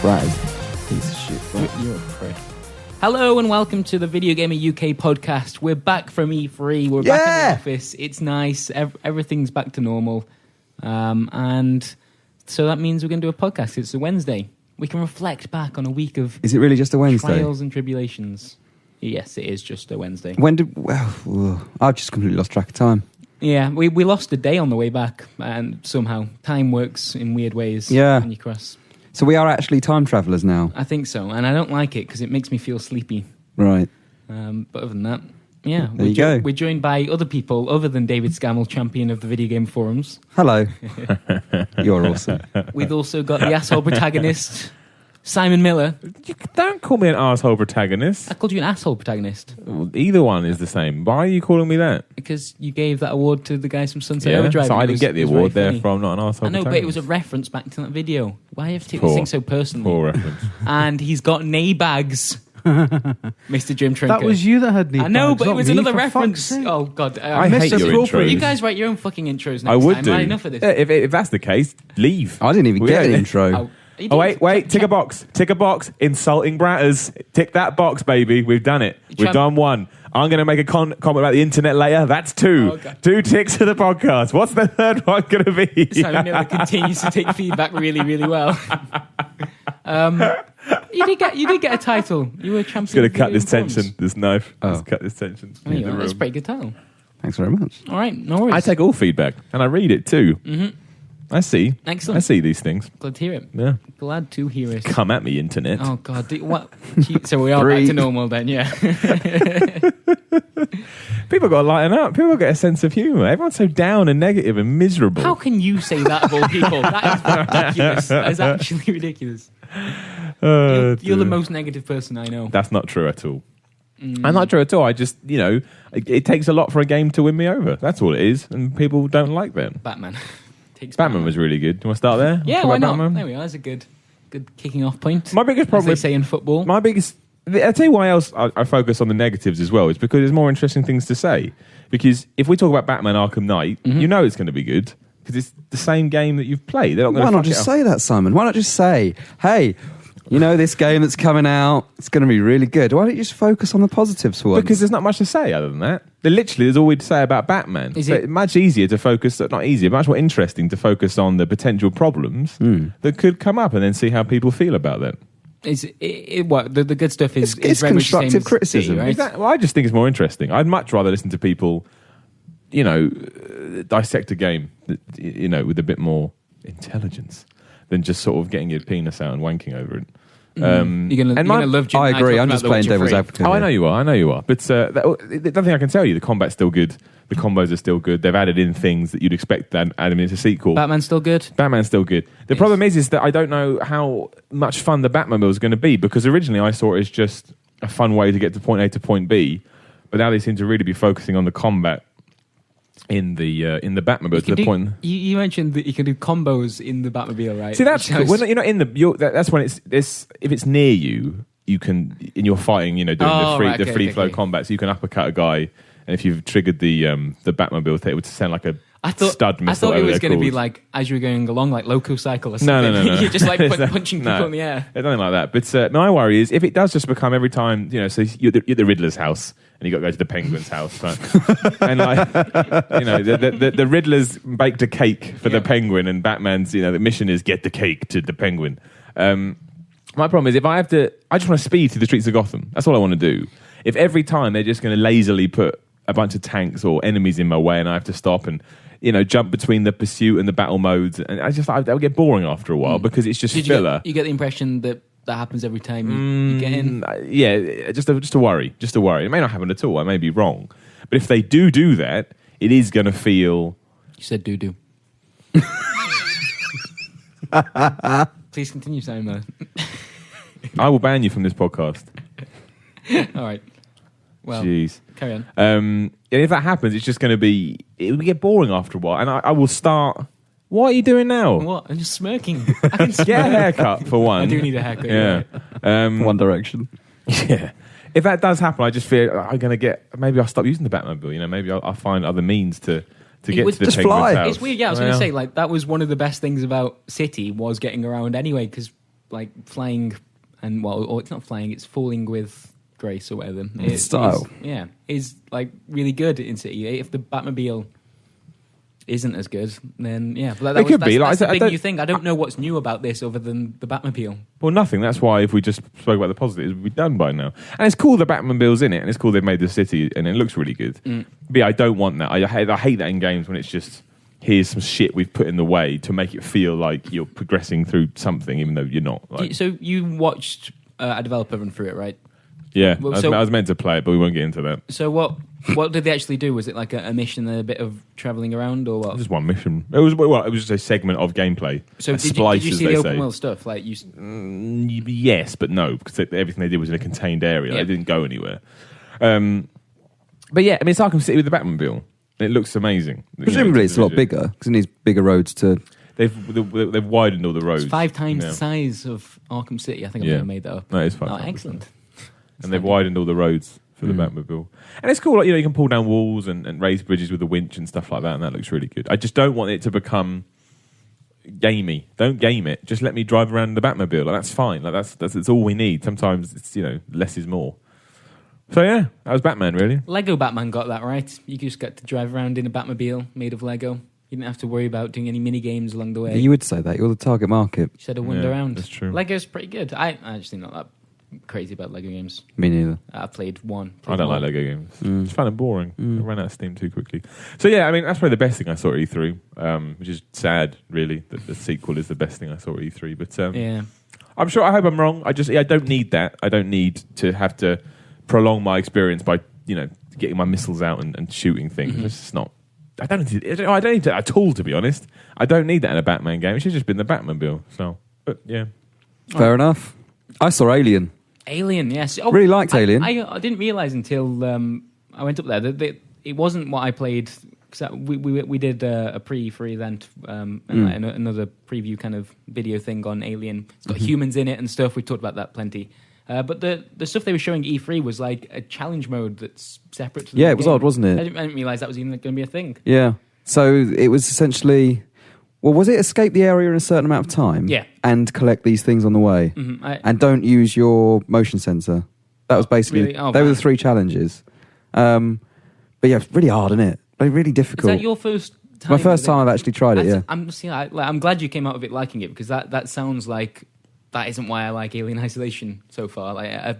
Bratters. Piece of shit. Right. You're a prick. Hello and welcome to the Video Gamer UK podcast. We're back from E3. We're back in the office. It's nice. Everything's back to normal. And so that means we're going to do a podcast. It's a Wednesday. We can reflect back on a week of... Is it really just a Wednesday? Trials and tribulations. Yes, it is just a Wednesday. I've just completely lost track of time. Yeah, we lost a day on the way back, and somehow time works in weird ways. Yeah. When you cross. So we are actually time travellers now. I think so, and I don't like it because it makes me feel sleepy. Right. But other than that, yeah. There you go. We're joined by other people other than David Scammell, champion of the video game forums. Hello. You're awesome. We've also got the asshole protagonist, Simon Miller. You don't call me an asshole protagonist. I called you an asshole protagonist. Either one is the same. Why are you calling me that? Because you gave that award to the guys from Sunset Overdrive. So I didn't get the award, therefore I'm not an asshole I know, protagonist. but it was a reference back to that video. Why do you have to take this thing so personally? Poor reference. And he's got knee bags. Mr. Jim Trinker. That was you that had knee bags. I know, but it was another for reference. fuck's sake. Oh, God. I hate your intros. You guys write your own fucking intros next I would time. do. Right, enough of this. Yeah, if that's the case, leave. I didn't even get an intro. Oh, Wait, tick a box. Tick a box. Insulting Bratters. Tick that box, baby. We've done it. We've done one. I'm going to make a comment about the internet later. That's two. Oh, okay. 2 ticks to the podcast. What's the third one going to be? Simon Miller continues to take feedback really, really well. You did get a title. You were champion. Just going to cut this tension, this knife. Oh. Just cut this tension. That's a pretty good title. Thanks very much. All right, no worries. I take all feedback, and I read it too. Mm-hmm. I see. Excellent. I see these things. Glad to hear it. Yeah. Glad to hear it. Come at me, internet. Oh, God. What? So we are back to normal then, yeah. People got to lighten up. People get a sense of humour. Everyone's so down and negative and miserable. How can you say that of all people? That is ridiculous. That is actually ridiculous. You're the most negative person I know. That's not true at all. I'm not true at all. I just, it takes a lot for a game to win me over. That's all it is. And people don't like that. Batman. Batman was really good. Do you want to start there? Yeah, Talk why about not? Batman? There we are. That's a good kicking off point. My biggest problem as they say in football. I'll tell you why else I focus on the negatives as well. It's because there's more interesting things to say. Because if we talk about Batman Arkham Knight, you know it's going to be good. Because it's the same game that you've played. They're not going Why not just say that, Simon? Why not just say, hey, this game that's coming out, it's going to be really good. Why don't you just focus on the positives for once? Because there's not much to say other than that. There's all we to say about Batman. Is it much easier to focus, not easier, much more interesting to focus on the potential problems that could come up and then see how people feel about that. What the good stuff is it's very much the same constructive as criticism. C, right? Well, I just think it's more interesting. I'd much rather listen to people, dissect a game, with a bit more intelligence than just sort of getting your penis out and wanking over it. You're gonna love Jim. I agree. I'm just playing devil's advocate. Oh, I know you are. But the thing I can tell you, the combat's still good. The combos are still good. They've added in things that you'd expect to add in a sequel. Batman's still good. Batman's still good. The problem is that I don't know how much fun the Batmobile is going to be, because originally I saw it as just a fun way to get to point A to point B, but now they seem to really be focusing on the combat in the Batmobile to the point. You mentioned that you can do combos in the Batmobile, right? See, that's cool. When you're not in that's when it's if it's near you, you can, and you're fighting, doing the free flow combat, so you can uppercut a guy, and if you've triggered the Batmobile, it would sound like a stud missile. I thought it was going to be like, as you were going along, like Loco Cycle or something. No. You're just like punching people in the air. Nothing like that. But my worry is if it does just become every time, so you're at the Riddler's house and you got to go to the Penguin's house, right? And the Riddler's baked a cake for the Penguin, and Batman's, the mission is get the cake to the Penguin. My problem is I just want to speed through the streets of Gotham. That's all I want to do. If every time they're just going to lazily put a bunch of tanks or enemies in my way and I have to stop and jump between the pursuit and the battle modes, and that'll get boring after a while because it's just filler. You get the impression that happens every time you get in? Yeah, just a worry. Just a worry. It may not happen at all. I may be wrong. But if they do that, it is going to feel... You said do. Please continue, Simon. I will ban you from this podcast. All right. Well, jeez. Carry on. And if that happens, it's just going to be... It will get boring after a while. And I will start... What are you doing now? What? I'm just smirking. I can smirk. Get a haircut, for one. I do need a haircut. Yeah. One Direction. Yeah. If that does happen, I just fear I'm going to get... Maybe I'll stop using the Batmobile. Maybe I'll find other means to get to the just Penguin's fly. house. It's weird. Yeah, I was going to say, that was one of the best things about City was getting around anyway, because like flying and or it's not flying, it's falling with grace or whatever. Style. Is like really good in City. If the Batmobile isn't as good, then It could be. That's the big new thing. I don't know what's new about this other than the Batmobile. Well, nothing. That's why if we just spoke about the positives, we'd be done by now. And it's cool the Batmobile's in it, and it's cool they've made the city, and it looks really good. But yeah, I don't want that. I hate that in games when it's just, here's some shit we've put in the way to make it feel like you're progressing through something, even though you're not. Like, so you watched a developer run through it, right? Yeah, I was meant to play it, but we won't get into that. So what did they actually do? Was it like a mission and a bit of travelling around, or what? Just one mission. It was just a segment of gameplay. So did you see the open world stuff? Like yes, but no, because everything they did was in a contained area. They didn't go anywhere. But yeah, I mean, it's Arkham City with the Batmobile. It looks amazing. Presumably, it's a lot bigger because it needs bigger roads to. They've widened all the roads. It's 5 times the size of Arkham City. I think I've never made that up. No, it's 5 times. Excellent. And they've widened all the roads for the Batmobile. And it's cool, like, you can pull down walls and raise bridges with a winch and stuff like that, and that looks really good. I just don't want it to become gamey. Don't game it. Just let me drive around in the Batmobile. Like, that's fine. Like, that's all we need. Sometimes it's, less is more. So yeah, that was Batman, really. Lego Batman got that right. You just got to drive around in a Batmobile made of Lego. You didn't have to worry about doing any mini games along the way. You would say that. You're the target market. You said a wander around. That's true. Lego's pretty good. I'm actually not that crazy about Lego games. Me neither. I played one. I don't like Lego games. It's fun and boring. I ran out of steam too quickly. So yeah, I mean, that's probably the best thing I saw at E3, which is sad, really, that the sequel is the best thing I saw at E3. But I'm sure, I hope I'm wrong. I don't need that. I don't need to have to prolong my experience by, getting my missiles out and shooting things. It's just not. I don't need that at all, to be honest. I don't need that in a Batman game. It should have just been the Batmobile. So, but yeah. Fair enough. I saw Alien. Alien, yes. Really liked Alien. I didn't realise until I went up there that it wasn't what I played. Cause we did a pre-free event and another preview kind of video thing on Alien. It's got humans in it and stuff. We talked about that plenty. But the stuff they were showing at E3 was like a challenge mode that's separate to the game. It was odd, wasn't it? I didn't realise that was even going to be a thing. Yeah. So it was essentially... Well, was it escape the area in a certain amount of time? Yeah. And collect these things on the way? And don't use your motion sensor. That was basically... Really? They were the 3 challenges. But yeah, it's really hard, isn't it? Like, really difficult. Is that your first time? My first time I've actually tried it, yeah. I'm glad you came out of it liking it, because that sounds like that isn't why I like Alien Isolation so far. Like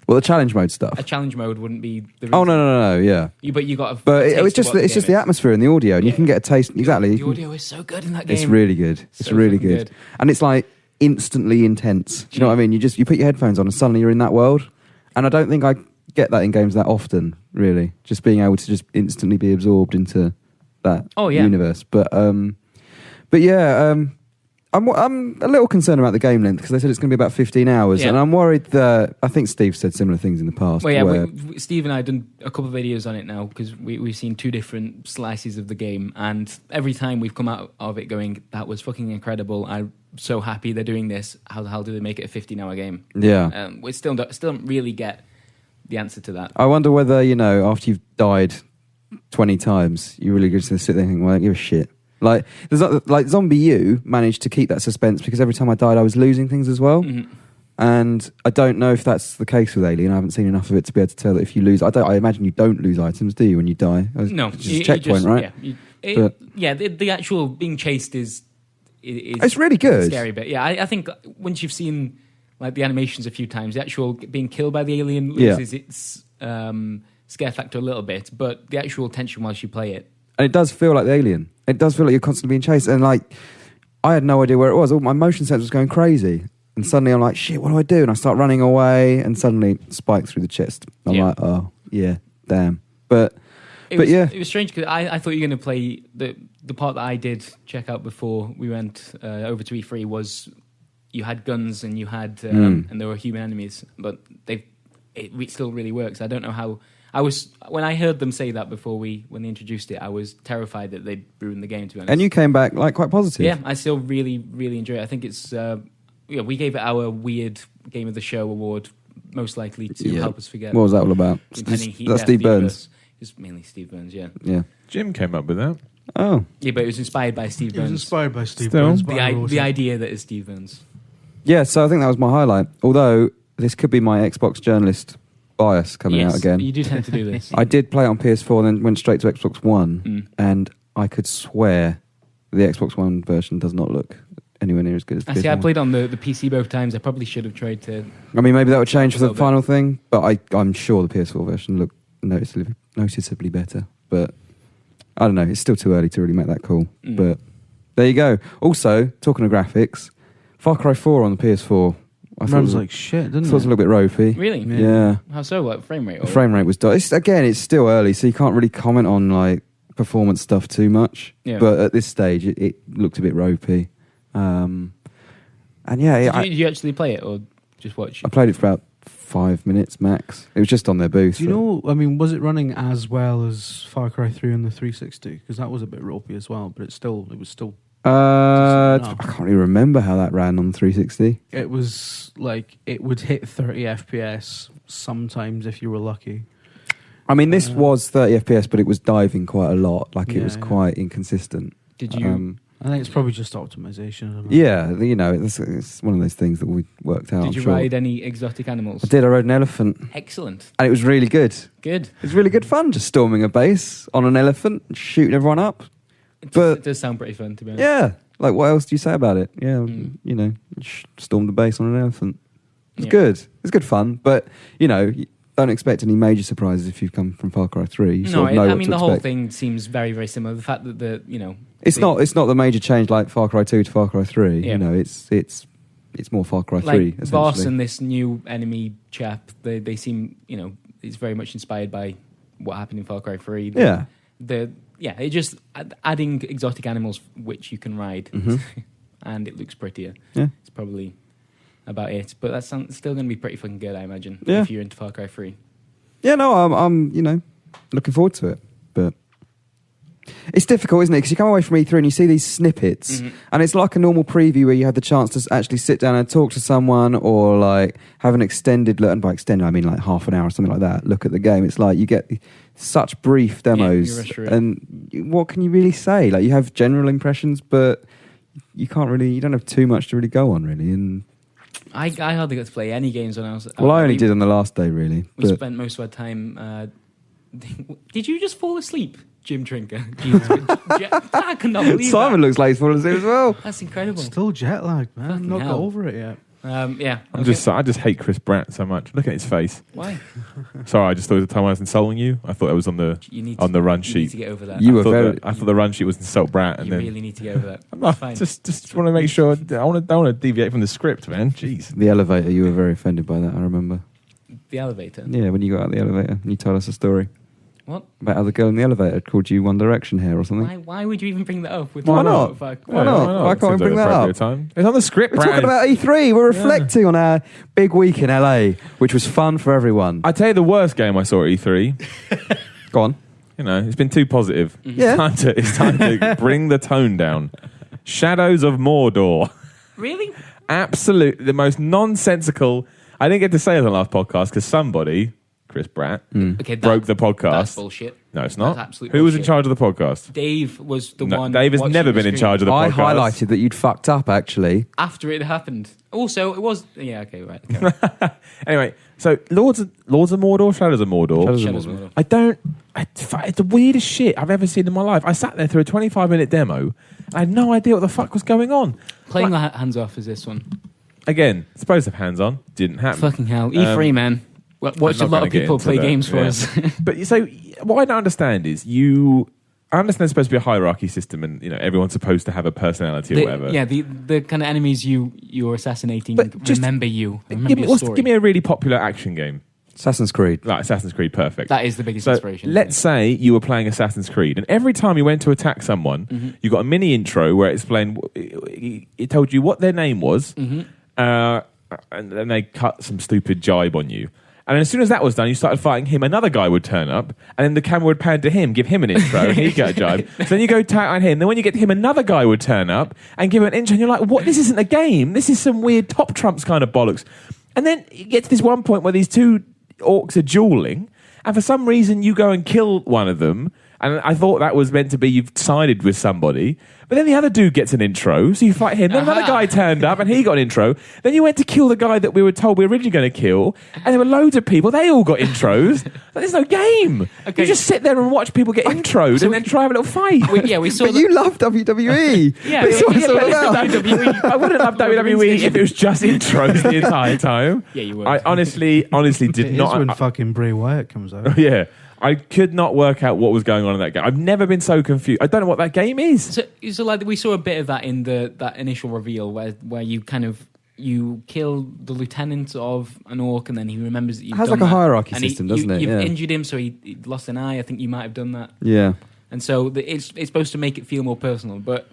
Well, the challenge mode stuff. A challenge mode wouldn't be the reason. Oh, no, yeah. But you got it's just the atmosphere and the audio, and you can get a taste. Exactly. The audio is so good in that game. It's really good. It's really good. And it's like instantly intense. Do you know what I mean? You put your headphones on and suddenly you're in that world. And I don't think I get that in games that often, really. Just being able to just instantly be absorbed into that universe. But yeah, I'm a little concerned about the game length, because they said it's going to be about 15 hours, and I'm worried that... I think Steve said similar things in the past. Well, yeah, Steve and I have done a couple of videos on it now, because we've seen 2 different slices of the game, and every time we've come out of it going, that was fucking incredible, I'm so happy they're doing this, how the hell do they make it a 15-hour game? Yeah. We still don't really get the answer to that. I wonder whether, after you've died 20 times, you're really just going to sit there and think, well, I don't give a shit. Like Zombie U managed to keep that suspense, because every time I died I was losing things as well. And I don't know if that's the case with Alien. I haven't seen enough of it to be able to tell that if you lose... I imagine you don't lose items, do you, when you die? No. It's just a checkpoint, right? Yeah, the actual being chased is it's really good. Scary bit. Yeah, I think once you've seen like the animations a few times, the actual being killed by the alien loses its scare factor a little bit, but the actual tension whilst you play it... And it does feel like the Alien. It does feel like you're constantly being chased. And like, I had no idea where it was. All my motion sensor was going crazy. And suddenly I'm like, shit, what do I do? And I start running away, and suddenly spike through the chest. I'm like, oh, yeah, damn. But yeah. It was strange, because I thought you were going to play... The part that I did check out before we went over to E3 was you had guns and you had... and there were human enemies. But it still really works. I don't know how... when I heard them say that before when they introduced it, I was terrified that they'd ruin the game, to be honest. And you came back like quite positive. Yeah, I still really, really enjoy it. I think it's we gave it our weird Game of the Show award, most likely to help us forget. What was that all about? That's Steve Burns. It's mainly Steve Burns, yeah. Jim came up with that. Oh. Yeah, but it was inspired by Steve Burns. It was inspired by Steve Burns. The idea that is Steve Burns. Yeah, so I think that was my highlight. Although this could be my Xbox journalist bias coming out again. You do tend to do this. I did play it on PS4 and then went straight to Xbox One, and I could swear the Xbox One version does not look anywhere near as good as the PS4. I played on the PC both times. I probably should have tried to... I mean, maybe that would change for the final thing, but I'm sure the PS4 version looked noticeably better. But I don't know, it's still too early to really make that call. But there you go. Also, talking of graphics, Far Cry 4 on the PS4... Runs like shit, doesn't it? It was a little bit ropey. Really? Yeah. How so? Like frame rate? The frame rate was... It's still early, so you can't really comment on like performance stuff too much. Yeah. But at this stage, it looked a bit ropey. And yeah... Did you actually play it or just watch? I played it for about 5 minutes max. It was just on their booth. Do you know, I mean, was it running as well as Far Cry 3 on the 360? Because that was a bit ropey as well, but it was still... I can't really remember how that ran on 360. It was like it would hit 30 FPS sometimes if you were lucky. I mean, this was 30 FPS, but it was diving quite a lot. Like it was quite inconsistent. Did you? I think it's probably just optimization. Yeah, you know, it's one of those things that we worked out. Did you ride any exotic animals? I did. I rode an elephant. Excellent. And it was really good. Good. It was really good fun, just storming a base on an elephant, shooting everyone up. It does sound pretty fun, to be honest. Yeah. Like, what else do you say about it? Yeah, you know, stormed the base on an elephant. It's good. It's good fun. But, you know, don't expect any major surprises if you've come from Far Cry 3. I mean, the whole thing seems very, very similar. The fact that it's not the major change like Far Cry 2 to Far Cry 3. Yeah. You know, it's more Far Cry 3, essentially. Boss and this new enemy chap, they seem, you know, it's very much inspired by what happened in Far Cry 3. It's just adding exotic animals which you can ride, and it looks prettier. Yeah. It's probably about it, but that's still going to be pretty fucking good, I imagine, if you're into Far Cry 3. Yeah, no, I'm you know, looking forward to it, but it's difficult, isn't it? Because you come away from E3 and you see these snippets, and it's like a normal preview where you had the chance to actually sit down and talk to someone, or like have an extended look, and by extended I mean like half an hour or something like that, look at the game. It's like you get such brief demos, and what can you really say? Like, you have general impressions, but you don't have too much to really go on, really. And I hardly got to play any games when I was... Well, I only did on the last day, really. We spent most of our time... Did you just fall asleep, Jim Trinker? Jesus, I cannot believe Simon looks like he's fallen asleep as well. That's incredible. Still jet lagged, man. I'm not got over it yet. I just hate Chris Pratt so much. Look at his face. Why? Sorry, I just thought at the time I was insulting you. I thought it was on the run sheet. You need to get over that. I thought the run sheet was insult Brat. You really need to get over that. That's fine. Just want to make sure. I don't want to deviate from the script, man. Jeez. The elevator. You were very offended by that. I remember. The elevator. Yeah, when you got out of the elevator and you told us a story. What? About how the girl in the elevator called you One Direction hair or something. Why would you even bring that up? Why not? Why not? Why can't we bring that up? Time. It's on the script, We're talking about E3. We're reflecting on our big week in LA, which was fun for everyone. I tell you the worst game I saw at E3. Go on. You know, it's been too positive. Yeah. It's time to bring the tone down. Shadows of Mordor. Really? Absolutely. The most nonsensical... I didn't get to say it on the last podcast because somebody... Chris Pratt broke the podcast. That's bullshit. No, it's not. That's absolutely Who was in bullshit. charge of the podcast? Dave was the one. Dave has never been in charge of the podcast. I highlighted that you'd fucked up, actually. After it happened. Also, it was... Yeah, okay, right. Okay. Anyway, so Lords of Mordor, Shadows of Mordor. Shadows of Mordor. It's the weirdest shit I've ever seen in my life. I sat there through a 25-minute demo. I had no idea what the fuck was going on. Playing the hands off is this one. Again, supposed to have hands on. Didn't happen. Fucking hell. E3, man. Watch a lot of people play games for us. But so what I don't understand is I understand there's supposed to be a hierarchy system, and you know everyone's supposed to have a personality or whatever. Yeah, the kind of enemies you're assassinating remember you. Give me a really popular action game. Assassin's Creed. Like Assassin's Creed, perfect. That is the biggest inspiration. Let's say you were playing Assassin's Creed, and every time you went to attack someone, you got a mini intro where it explained, it told you what their name was, and then they cut some stupid jibe on you. And then as soon as that was done, you started fighting him. Another guy would turn up, and then the camera would pan to him, give him an intro, and he'd get a jibe. So then you go tag on him. Then when you get to him, another guy would turn up and give him an intro, and you're like, "What? This isn't a game. This is some weird top trumps kind of bollocks." And then you get to this one point where these two orcs are dueling, and for some reason you go and kill one of them, And I thought that was meant to be you've sided with somebody. But then the other dude gets an intro, so you fight him. Then another guy turned up and he got an intro. Then you went to kill the guy that we were told we were originally going to kill. And there were loads of people. They all got intros. There's no game. Okay. You just sit there and watch people get intros and then try and have a little fight. We saw but you love WWE. Yeah, that's what it's all about. WWE. I wouldn't love WWE if it was just intros the entire time. Yeah, you would. I honestly did not. When fucking Bray Wyatt comes out. Yeah. I could not work out what was going on in that game. I've never been so confused. I don't know what that game is. So like we saw a bit of that in that initial reveal where you kind of you kill the lieutenant of an orc and then he remembers that you've has done like a that. hierarchy And system, doesn't it? You've injured him, so he lost an eye. I think you might have done that. Yeah. And so it's supposed to make it feel more personal, but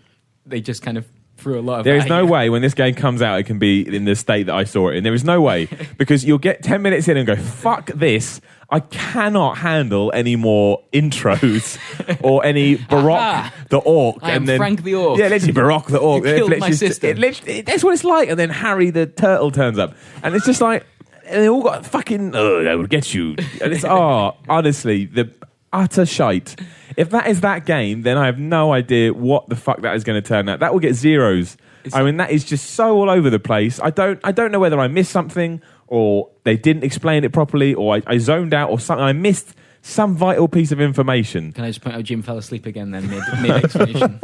they just kind of threw a lot of. There is no way when this game comes out it can be in the state that I saw it in. There is no way because you'll get 10 minutes in and go, fuck this. I cannot handle any more intros or any Baroque the Orc. I am Frank the Orc. Yeah, literally Baroque the Orc. You killed my sister. That's what it's like. And then Harry the Turtle turns up. And it's just like, and they all got fucking, that would get you. And it's, honestly, the utter shite. If that is that game, then I have no idea what the fuck that is going to turn out. That will get zeros. I mean, that is just so all over the place. I don't know whether I missed something or they didn't explain it properly or I zoned out or something. I missed some vital piece of information. Can I just point out Jim fell asleep again then mid-explanation?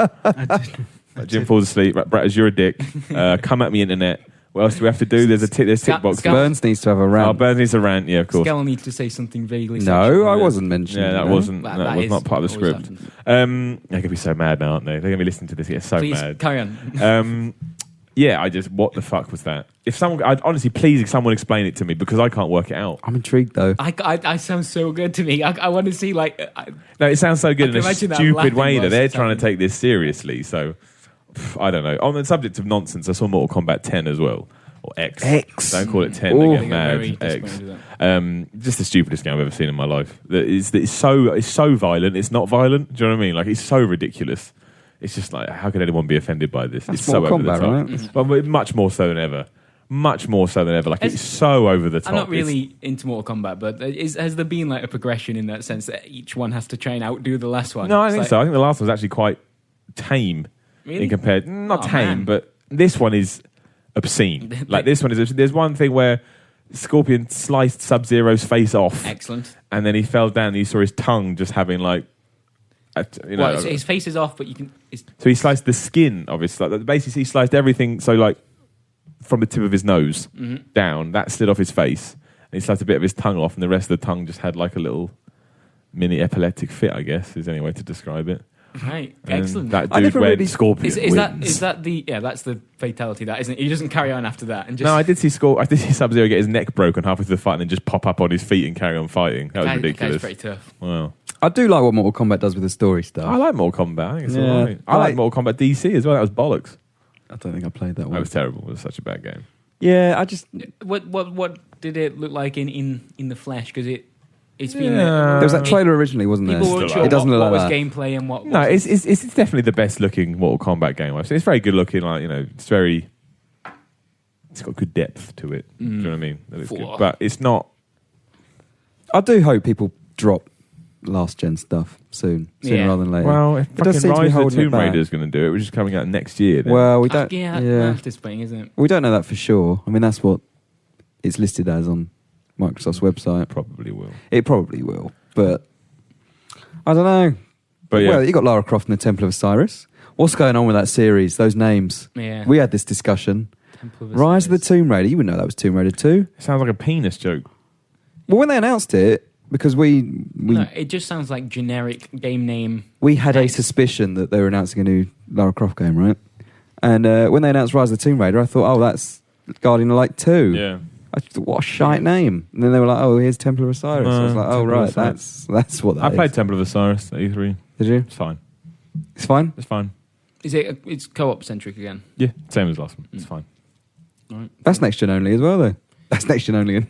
Jim falls asleep. Brett, as you're a dick. Come at me, internet. What else do we have to do? There's tick box. Burns needs to have a rant. Oh, Burns needs a rant, yeah, of course. Skell needs to say something vaguely No, sexual. I wasn't mentioning that. that. Wasn't. That was not part of the script. They're going to be so mad now, aren't they? They're going to be listening to this and get so Please, mad. carry on. Yeah, what the fuck was that? If someone, I'd honestly, please, someone explain it to me because I can't work it out. I'm intrigued though. I sound so good to me. I want to see like. No, it sounds so good in a stupid way that they're trying happening. to take this seriously. So, I don't know. On the subject of nonsense, I saw Mortal Kombat 10 as well. Or X. Don't call it 10. They get mad. X. Just the stupidest game I've ever seen in my life. It's so violent. It's not violent. Do you know what I mean? Like, it's so ridiculous. It's just like, how can anyone be offended by this? That's it's so over the top. Right? Mm-hmm. But much more so than ever. Much more so than ever. Like, it's so over the top. I'm not really into Mortal Kombat, but has there been like a progression in that sense that each one has to try and outdo the last one? No, I think so. I think the last one was actually quite tame. Really? Not tame, but this one is obscene. Like, this one is. There's one thing where Scorpion sliced Sub-Zero's face off. Excellent. And then he fell down and you saw his tongue just having like. His face is off, but you can. So he sliced the skin of his. Like, basically, he sliced everything. So like from the tip of his nose down, that slid off his face, and he sliced a bit of his tongue off, and the rest of the tongue just had like a little mini epileptic fit. I guess is any way to describe it. Right, And excellent. That dude went Scorpion. Is that the that's the fatality? That isn't it? He doesn't carry on after that. And just No, I did see Sub-Zero get his neck broken halfway through the fight and then just pop up on his feet and carry on fighting. That was ridiculous. That's pretty tough. Wow. I do like what Mortal Kombat does with the story stuff. I like Mortal Kombat. I think it's Yeah. all right. I like Mortal Kombat DC as well. That was bollocks. I don't think I played that one. That was terrible. It was such a bad game. Yeah, I just... What did it look like in the flesh? Because it's been Yeah. There was that trailer originally, wasn't there? people weren't sure It doesn't what look was like that. gameplay and what. No, wasn't. it's definitely the best looking Mortal Kombat game I've seen. It's very good looking. Like, it's very. It's got good depth to it. Do you know what I mean? That it's good. But it's not. I do hope people drop last gen stuff sooner rather than later. Well, if does fucking seem to be Rise of the holding it Tomb back. Raider is going to do it, which is coming out next year. Then. Well, we don't. That's disappointing, isn't it? We don't know that for sure. I mean, that's what it's listed as on Microsoft's website. Probably will. It probably will, but I don't know. But yeah. Well, you got Lara Croft and the Temple of Osiris. What's going on with that series? Those names. Yeah. We had this discussion. Temple of Rise of the Osiris. Tomb Raider. You wouldn't know that was Tomb Raider 2. It sounds like a penis joke. Well, when they announced it, because we No, it just sounds like generic game name. we had a suspicion that they were announcing a new Lara Croft game, right? And when they announced Rise of the Tomb Raider, I thought, oh, that's Guardian of Light 2. Yeah. I thought, what a shite name. And then they were like, oh, here's Temple of Osiris. I was like, oh, Temple of right, Osiris. that's what that I is. played Temple of Osiris at E3. Did you? It's fine. It's fine? It's fine. It's co-op centric again. Yeah, same as last one. It's fine. Right. That's next gen only as well, though. That's next gen only.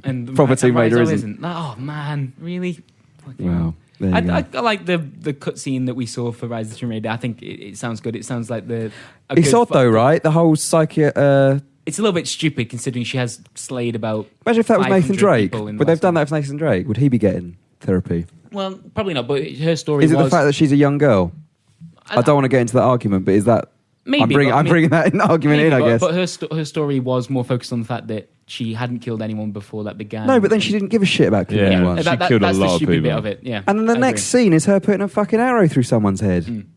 And Proper Tomb Raider Rise isn't. Oh man, really? Fucking Wow. There you go. I like the cutscene that we saw for Rise of the Tomb Raider. I think it sounds good. It sounds like It's odd though, right? The whole It's a little bit stupid considering she has slayed about. imagine if that was Nathan 500 Drake. people in the Would they've last done one. that for Nathan Drake? Would he be getting therapy? Well, probably not. But her story Is it was the fact that she's a young girl? I don't want to get into that argument, but is that... maybe I'm bringing that argument in, I guess. But her story was more focused on the fact that she hadn't killed anyone before that began. No, but then she didn't give a shit about killing anyone. She killed a that's lot the of stupid people. bit of it. Yeah. And then the next scene is her putting a fucking arrow through someone's head.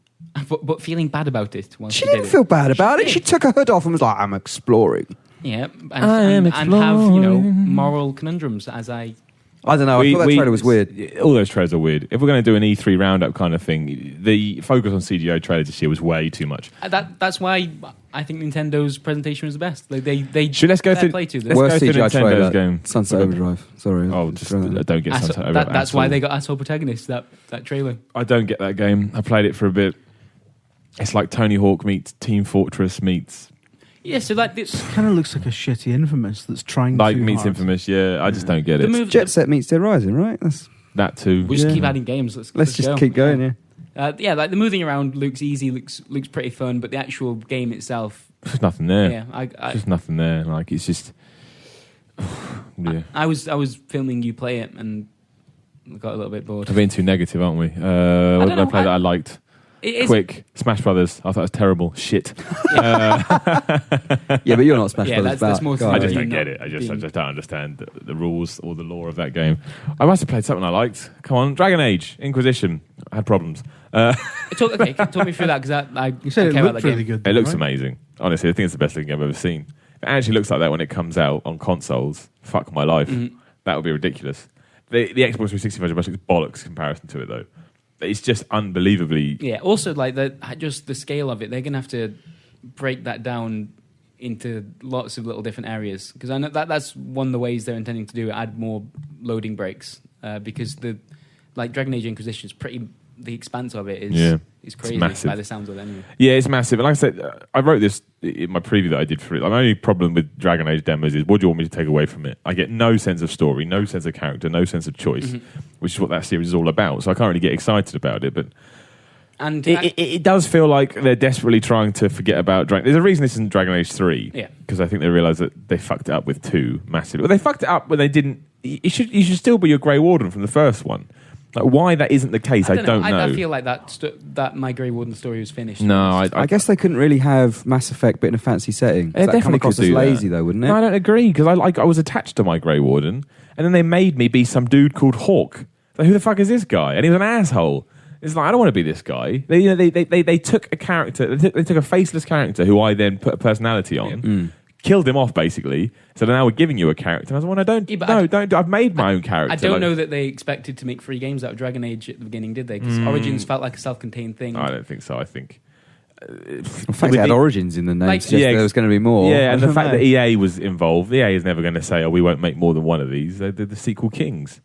But feeling bad about it. Once She didn't feel bad about it. did. She took her hood off and was like, I'm exploring. Yeah, and have moral conundrums as I I don't know. I thought that trailer was weird. All those trailers are weird. If we're going to do an E3 roundup kind of thing, the focus on CGI trailers this year was way too much. That's why I think Nintendo's presentation was the best. They let's go through. play to this. Let's Worst go through CGI Nintendo's trailer, game. Sunset Overdrive. Sorry. Oh, just don't get Sunset Overdrive. That's why they got asshole protagonists. That trailer. I don't get that game. I played it for a bit. It's like Tony Hawk meets Team Fortress meets. Yeah, so like this kind of looks like a shitty Infamous that's trying like too meets hard. Infamous. Yeah, I just don't get it. Jet Set meets Dead Rising, right? That too. We just keep adding games. Let's just go. keep going, yeah, like the moving around looks easy, looks pretty fun, but the actual game itself, There's nothing there. yeah, Just nothing there. Like it's just. Yeah. I was filming you play it and got a little bit bored. We're being too negative, aren't we? What don't did I know, play that I liked? It is, Quick, Smash Brothers. I thought it was terrible. Shit. Yeah, but you're not Smash Yeah, Brothers that's back. more God. I just you don't not get it. I just being- don't understand the rules or the lore of that game. I must have played something I liked. Come on, Dragon Age, Inquisition. I had problems. talk me through that because You said I it care about looked that really game. good. It looks right? amazing. Honestly, I think it's the best looking game I've ever seen. If it actually looks like that when it comes out on consoles, fuck my life. That would be ridiculous. The Xbox 360 version looks bollocks in comparison to it, though. It's just unbelievably... Yeah. Also, like just the scale of it, they're gonna have to break that down into lots of little different areas because I know that's one of the ways they're intending to do it. Add more loading breaks because Dragon Age Inquisition is pretty. The expanse of it is crazy massive. by the sounds of it anyway. Yeah, it's massive. And like I said, I wrote this in my preview that I did for it. My only problem with Dragon Age demos is what do you want me to take away from it? I get no sense of story, no sense of character, no sense of choice, which is what that series is all about. So I can't really get excited about it. But And it does feel like they're desperately trying to forget about Dragon. There's a reason this isn't Dragon Age 3. Yeah. Because I think they realised that they fucked it up with 2 massively. Well, they fucked it up when they didn't... You should still be your Grey Warden from the first one. Like, why that isn't the case, I don't know. I feel like that my Grey Warden story was finished. No, I guess they couldn't really have Mass Effect but in a fancy setting. They That come definitely across could as do lazy, that. though, wouldn't it? No, I don't agree because I was attached to my Grey Warden, and then they made me be some dude called Hawk. Like, who the fuck is this guy? And he was an asshole. It's like I don't want to be this guy. They took a character. They took a faceless character who I then put a personality on. Killed him off basically. So now we're giving you a character. And I was like, well, don't. I've made my own character. I don't know that they expected to make 3 games out of Dragon Age at the beginning, did they? Because Origins felt like a self-contained thing. I don't think so. I think. In fact, it had Origins in the name. Like- Suggests Yeah, there was going to be more. Yeah, and I the don't fact know. that EA was involved, EA is never going to say, "Oh, we won't make more than one of these." They're the sequel kings.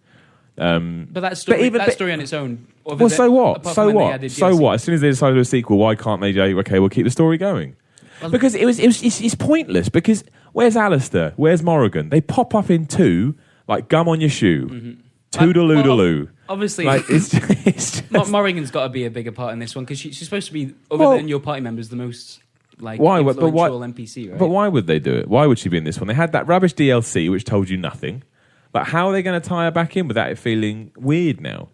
But that story, even- that story on its own. Well, so what? apart So from when they what? added So DLC. what? As soon as they decide to do a sequel, why can't they say, okay, we'll keep the story going? Because it's pointless. Because where's Alistair? Where's Morrigan? They pop up in 2 like gum on your shoe. Toodaloo. Obviously, Like it's just Morrigan's got to be a bigger part in this one because she's supposed to be, other Well- than your party members, the most Why? But influential why- NPC, right? But why would they do it? Why would she be in this one? They had that rubbish DLC which told you nothing. But how are they going to tie her back in without it feeling weird now?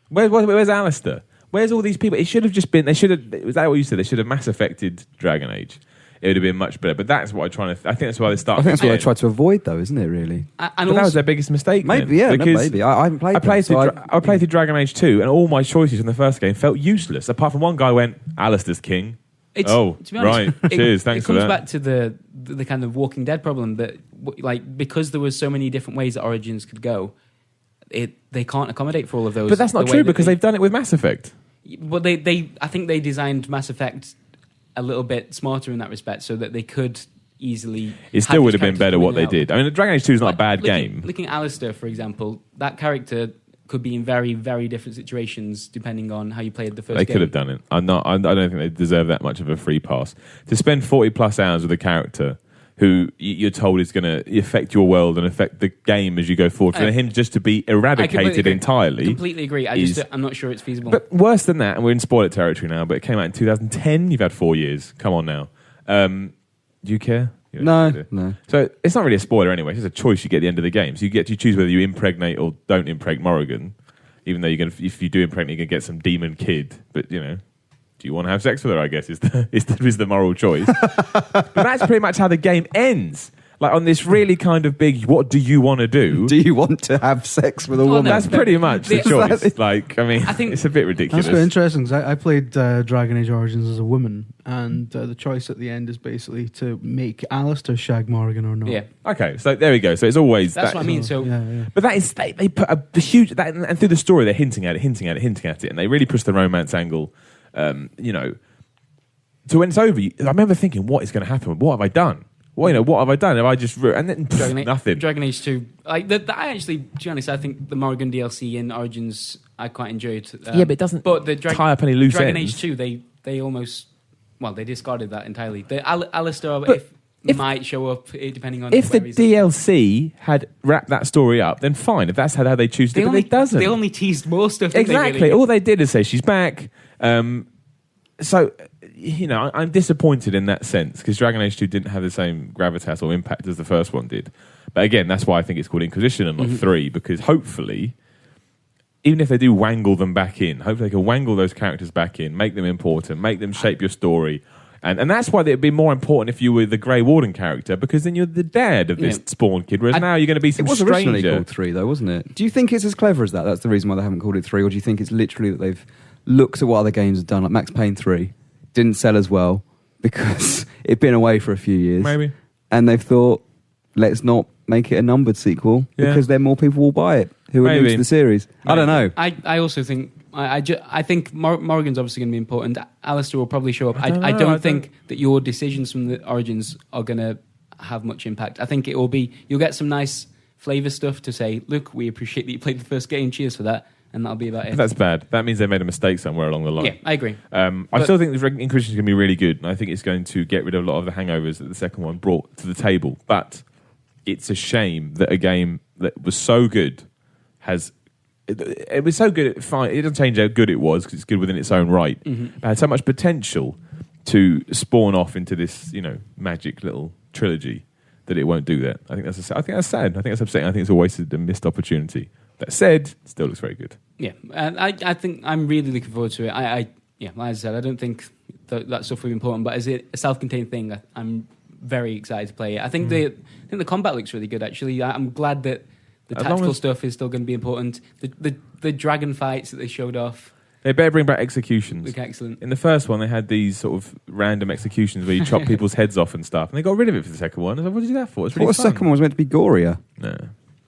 Where's Alistair? Where's all these people? It should have just been. They should have. Was that what you said? They should have Mass Effected Dragon Age. It would have been much better. But that's what I'm trying to. I think that's why they started. I think that's what they tried to avoid, though, isn't it? Really? And But that was their biggest mistake. Maybe, then, yeah, no, because maybe. I haven't played. I played them, through. I played through Dragon Age 2, and all my choices from the first game felt useless. Apart from one guy went, "Alistair's king." to be honest, right. Cheers. Thanks it for comes that. back to the kind of Walking Dead problem that, like, because there was so many different ways that Origins could go, they can't accommodate for all of those. But that's not the way true that because they've done it with Mass Effect. But I think they designed Mass Effect a little bit smarter in that respect, so that they could easily. It still would have been better what they did. I mean, Dragon Age 2 is not a bad game. Looking at Alistair, for example, that character could be in very, very different situations depending on how you played the first They game. could have done it. I don't think they deserve that much of a free pass. To spend 40 plus hours with a character who you're told is going to affect your world and affect the game as you go forward, for him just to be eradicated entirely. I completely agree. I'm not sure it's feasible. But worse than that, and we're in spoiler territory now, but it came out in 2010. You've had 4 years. Come on now. Do you care? You don't care. No. So it's not really a spoiler anyway. It's just a choice you get at the end of the game. So you choose whether you impregnate or don't impregnate Morrigan. even though if you do impregnate, you're gonna get some demon kid. But do you want to have sex with her? I guess is the moral choice. But that's pretty much how the game ends. Like on this really kind of big, what do you want to do? Do you want to have sex with a woman? That's pretty much the choice. I think it's a bit ridiculous. That's quite interesting because I played Dragon Age Origins as a woman, and the choice at the end is basically to make Alistair shag Morrigan or not. Yeah. Okay, so there we go. So it's always that's what I mean. So, yeah. But that is they put a huge and through the story they're hinting at it, and they really push the romance angle. So when it's over, I remember thinking, what is going to happen? What have I done? Well, what have I done? Have I just and then nothing? Dragon Age 2. I actually, to be honest, I think the Morrigan DLC in Origins I quite enjoyed. But it doesn't. But the tie up any loose Dragon ends. Age 2, they almost they discarded that entirely. The Alistair might show up depending on if the DLC had wrapped that story up. Then fine. If that's how they choose to do it, but it doesn't. They only teased more stuff. Exactly. Really? All they did is say she's back. So. I'm disappointed in that sense because Dragon Age 2 didn't have the same gravitas or impact as the first one did. But again, that's why I think it's called Inquisition and not 3, because hopefully, even if they do wangle them back in, hopefully they can wangle those characters back in, make them important, make them shape your story. And that's why it'd be more important if you were the Grey Warden character, because then you're the dad of this spawn kid, whereas now you're going to be some stranger. It was originally called 3, though, wasn't it? Do you think it's as clever as that? That's the reason why they haven't called it 3, or do you think it's literally that they've looked at what other games have done, like Max Payne 3, didn't sell as well because it'd been away for a few years. Maybe. And they've thought, let's not make it a numbered sequel because then more people will buy it who are new to the series. Maybe. I don't know. I also think, I think Morrigan's obviously going to be important. Alistair will probably show up. I don't think that your decisions from the Origins are going to have much impact. I think it will be, you'll get some nice flavour stuff to say, look, we appreciate that you played the first game, cheers for that. And that'll be about it. That's bad. That means they made a mistake somewhere along the line. Yeah, I agree. I still think the Inquisition is going to be really good, and I think it's going to get rid of a lot of the hangovers that the second one brought to the table. But it's a shame that a game that was so good it was so good. Fine, it doesn't change how good it was because it's good within its own right. Mm-hmm. It had so much potential to spawn off into this, magic little trilogy that it won't do that. I think that's sad. I think that's upsetting. I think it's a wasted and missed opportunity. That said, it still looks very good. Yeah, I think I'm really looking forward to it. Like I said, I don't think that stuff will be important, but as a self-contained thing, I'm very excited to play it. I think the combat looks really good. Actually, I'm glad that the tactical stuff is still going to be important. The dragon fights that they showed off. They better bring back executions. Look excellent. In the first one, they had these sort of random executions where you chop people's heads off and stuff, and they got rid of it for the second one. I was like, what did you do that for? It's really fun. The second one was meant to be gorier. No.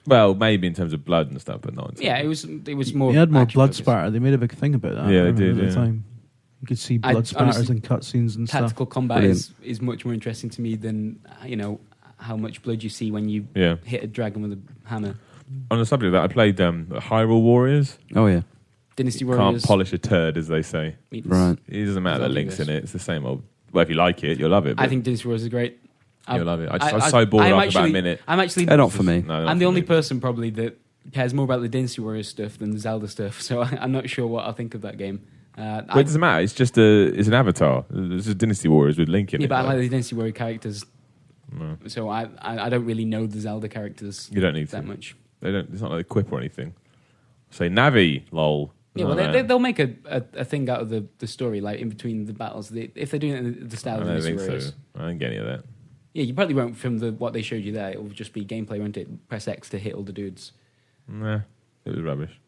Well, maybe in terms of blood and stuff, but not. Yeah, it was more. You had more blood spatter. They made a big thing about that. Yeah, they did. At the time. You could see blood spatters and cutscenes and tactical stuff. Tactical combat is much more interesting to me than how much blood you see when you hit a dragon with a hammer. On the subject of that, I played Hyrule Warriors. Oh yeah, Dynasty Warriors. Can't polish a turd, as they say. Right. It doesn't matter that Link's in it. It's the same old. Well, if you like it, you'll love it. I think Dynasty Warriors is great. You'll love it. I was so bored after about a minute. They're not for me. No, I'm the only person probably that cares more about the Dynasty Warriors stuff than the Zelda stuff, so I'm not sure what I'll think of that game. It doesn't matter. It's just it's an avatar. It's just Dynasty Warriors with Link in it. Yeah, but I like the Dynasty Warrior characters. No. So I don't really know the Zelda characters. You don't need that much. They don't. It's not like a quip or anything. Say Navi, lol. Yeah, well, they'll make a thing out of the story, like in between the battles. If they're doing it in the style of the Dynasty Warriors. So. I don't get any of that. Yeah, you probably won't from what they showed you there. It will just be gameplay, won't it? Press X to hit all the dudes. Nah, it was rubbish.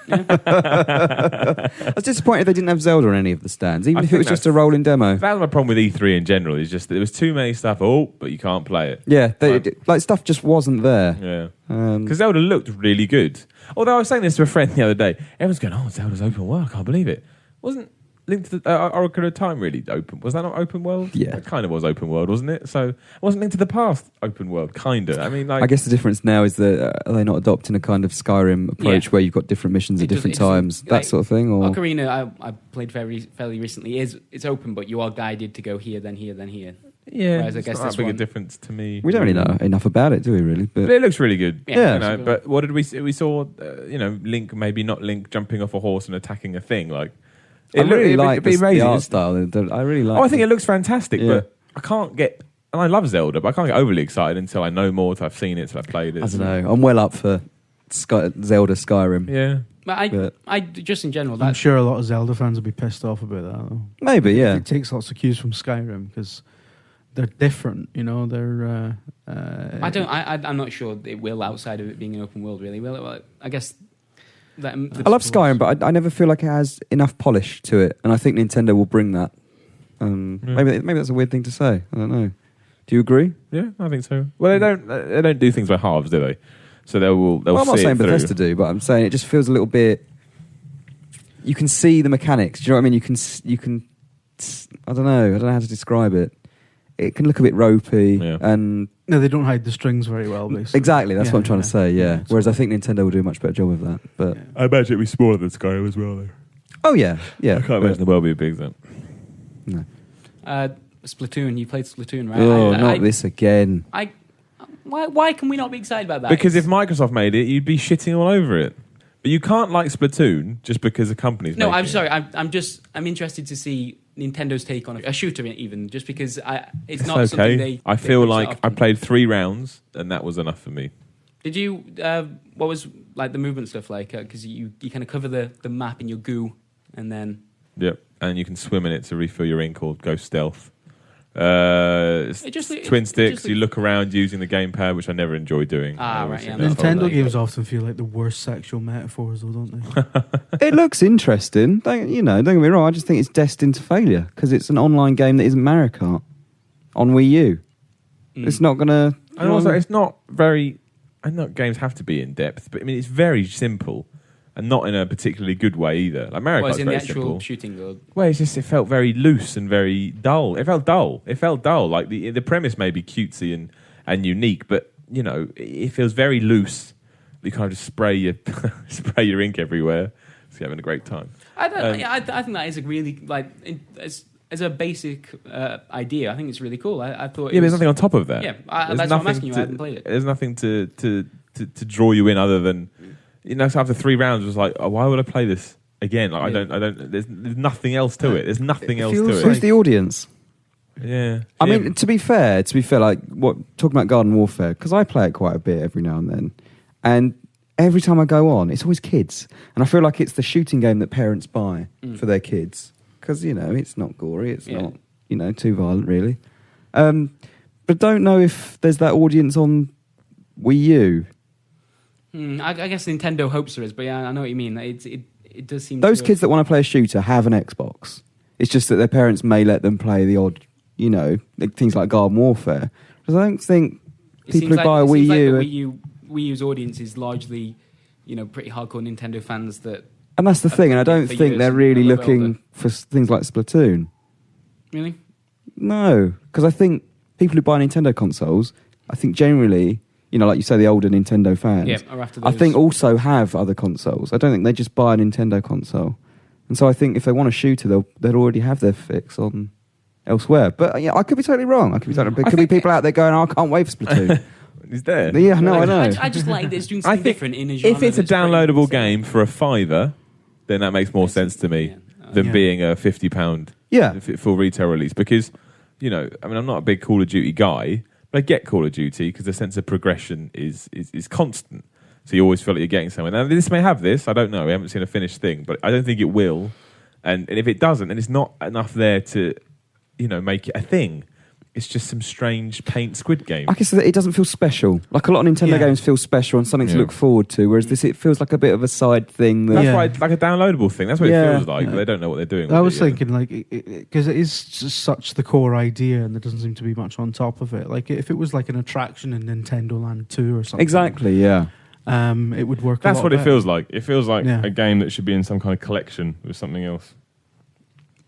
I was disappointed they didn't have Zelda on any of the stands, even if it was just a rolling demo. That was my problem with E3 in general. Is just that there was too many stuff. But you can't play it. Yeah, stuff just wasn't there. Yeah, because Zelda looked really good. Although I was saying this to a friend the other day, everyone's going, "Oh, Zelda's open world. I can't believe it." Wasn't Link to the Oracle of Time really open? Was that not open world? Yeah, it kind of was open world, wasn't it? So it wasn't Link to the Past open world, kind of. I mean, I guess the difference now is that are they not adopting a kind of Skyrim approach where you've got different missions at different times, that sort of thing? Or Ocarina, I played fairly recently. It's open, but you are guided to go here, then here, then here. Yeah, whereas I guess that's not that big a difference to me. We don't really know enough about it, do we? Really, but it looks really good. Yeah. But what did we see? We saw, Link, maybe not Link, jumping off a horse and attacking a thing like. I really like the art style. I really like. I think it looks fantastic, but I can't get. And I love Zelda, but I can't get overly excited until I know more, until I've seen it, until I've played it. I don't know. I'm well up for Zelda Skyrim. Yeah, But I just in general, I'm sure a lot of Zelda fans will be pissed off about that, though. Maybe, yeah. It takes lots of cues from Skyrim because they're different, you know. They're. I'm not sure it will outside of it being an open world. Really, well, I guess. I love Skyrim, but I never feel like it has enough polish to it, and I think Nintendo will bring that. Maybe that's a weird thing to say. I don't know. Do you agree? Yeah, I think so. Well, they don't do things by halves, do they? So they'll. Well, I'm not see saying it through. Bethesda do, but I'm saying it just feels a little bit. You can see the mechanics. Do you know what I mean? You can. I don't know how to describe it. It can look a bit ropey, and no, they don't hide the strings very well. Basically, exactly. That's what I'm trying to say. Yeah. Whereas I think Nintendo will do a much better job of that. But I imagine it'll be smaller than Skyrim as well, though. Oh yeah. I can't imagine the world being big then. No. Splatoon. You played Splatoon, right? Oh, not this again. Why can we not be excited about that? Because if Microsoft made it, you'd be shitting all over it. But you can't like Splatoon just because the company's making it. No, I'm sorry. I'm interested to see Nintendo's take on a shooter, even just because it's not something they. I feel like I played 3 rounds and that was enough for me. Did you? What was like the movement stuff like? Because you kind of cover the map in your goo, and then. Yep, and you can swim in it to refill your ink or go stealth. Twin sticks. You look around using the gamepad, which I never enjoy doing. Right. Yeah, Nintendo games often feel like the worst sexual metaphors, though, don't they? It looks interesting. Don't get me wrong. I just think it's destined to failure because it's an online game that isn't Mario Kart on Wii U. It's not gonna. And also, it's not very. I know games have to be in depth, but I mean, it's very simple. And not in a particularly good way either. Like Mario Kart's in very the actual simple. shooting world? Well, it felt very loose and very dull. It felt dull. Like the premise may be cutesy and unique, but you know, it feels very loose. You kind of just spray your ink everywhere. So you're having a great time. I think that is a really as a basic idea. I think it's really cool. I thought. Yeah, but there's nothing on top of that. Yeah, that's what I'm asking you. I haven't played it. There's nothing to draw you in other than. You know, so after 3 rounds, it was like, oh, why would I play this again? Like, I don't. There's nothing else to it. There's nothing else to it. Who's the audience? Yeah. I mean, to be fair, like talking about Garden Warfare, because I play it quite a bit every now and then, and every time I go on, it's always kids, and I feel like it's the shooting game that parents buy for their kids because you know it's not gory, it's not too violent really, but don't know if there's that audience on Wii U. I guess Nintendo hopes there is, but yeah, I know what you mean. It does seem those kids that want to play a shooter have an Xbox. It's just that their parents may let them play the odd, things like Garden Warfare. Because I don't think people who buy a Wii U. Wii U's audience is largely, pretty hardcore Nintendo fans that. And that's the thing, and I don't think they're really looking for things like Splatoon. Really? No, because I think people who buy Nintendo consoles, I think generally. Like you say, the older Nintendo fans, are after those. I think also have other consoles. I don't think they just buy a Nintendo console. And so I think if they want a shooter, they'll already have their fix on elsewhere. But I could be totally wrong. There could be people out there going, I can't wait for Splatoon. Is there? Yeah, no, I know. I just like that it's doing something different in a genre. If it's a downloadable game for a £5, then that makes more sense to me than being a £50 full retail release. Because, I'm not a big Call of Duty guy, but I get Call of Duty because the sense of progression is constant. So you always feel like you're getting somewhere. Now, this may have this. I don't know. We haven't seen a finished thing. But I don't think it will. And if it doesn't, then it's not enough there to, make it a thing. It's just some strange paint Squid Game. I guess it doesn't feel special. Like a lot of Nintendo games feel special and something to look forward to, whereas this, it feels like a bit of a side thing. That's why, like a downloadable thing. That's what it feels like. But they don't know what they're doing. I was thinking, because it is just such the core idea, and there doesn't seem to be much on top of it. Like if it was like an attraction in Nintendo Land 2 or something. Exactly. Yeah. It would work. That's a lot what better. it feels like. It feels like a game that should be in some kind of collection with something else.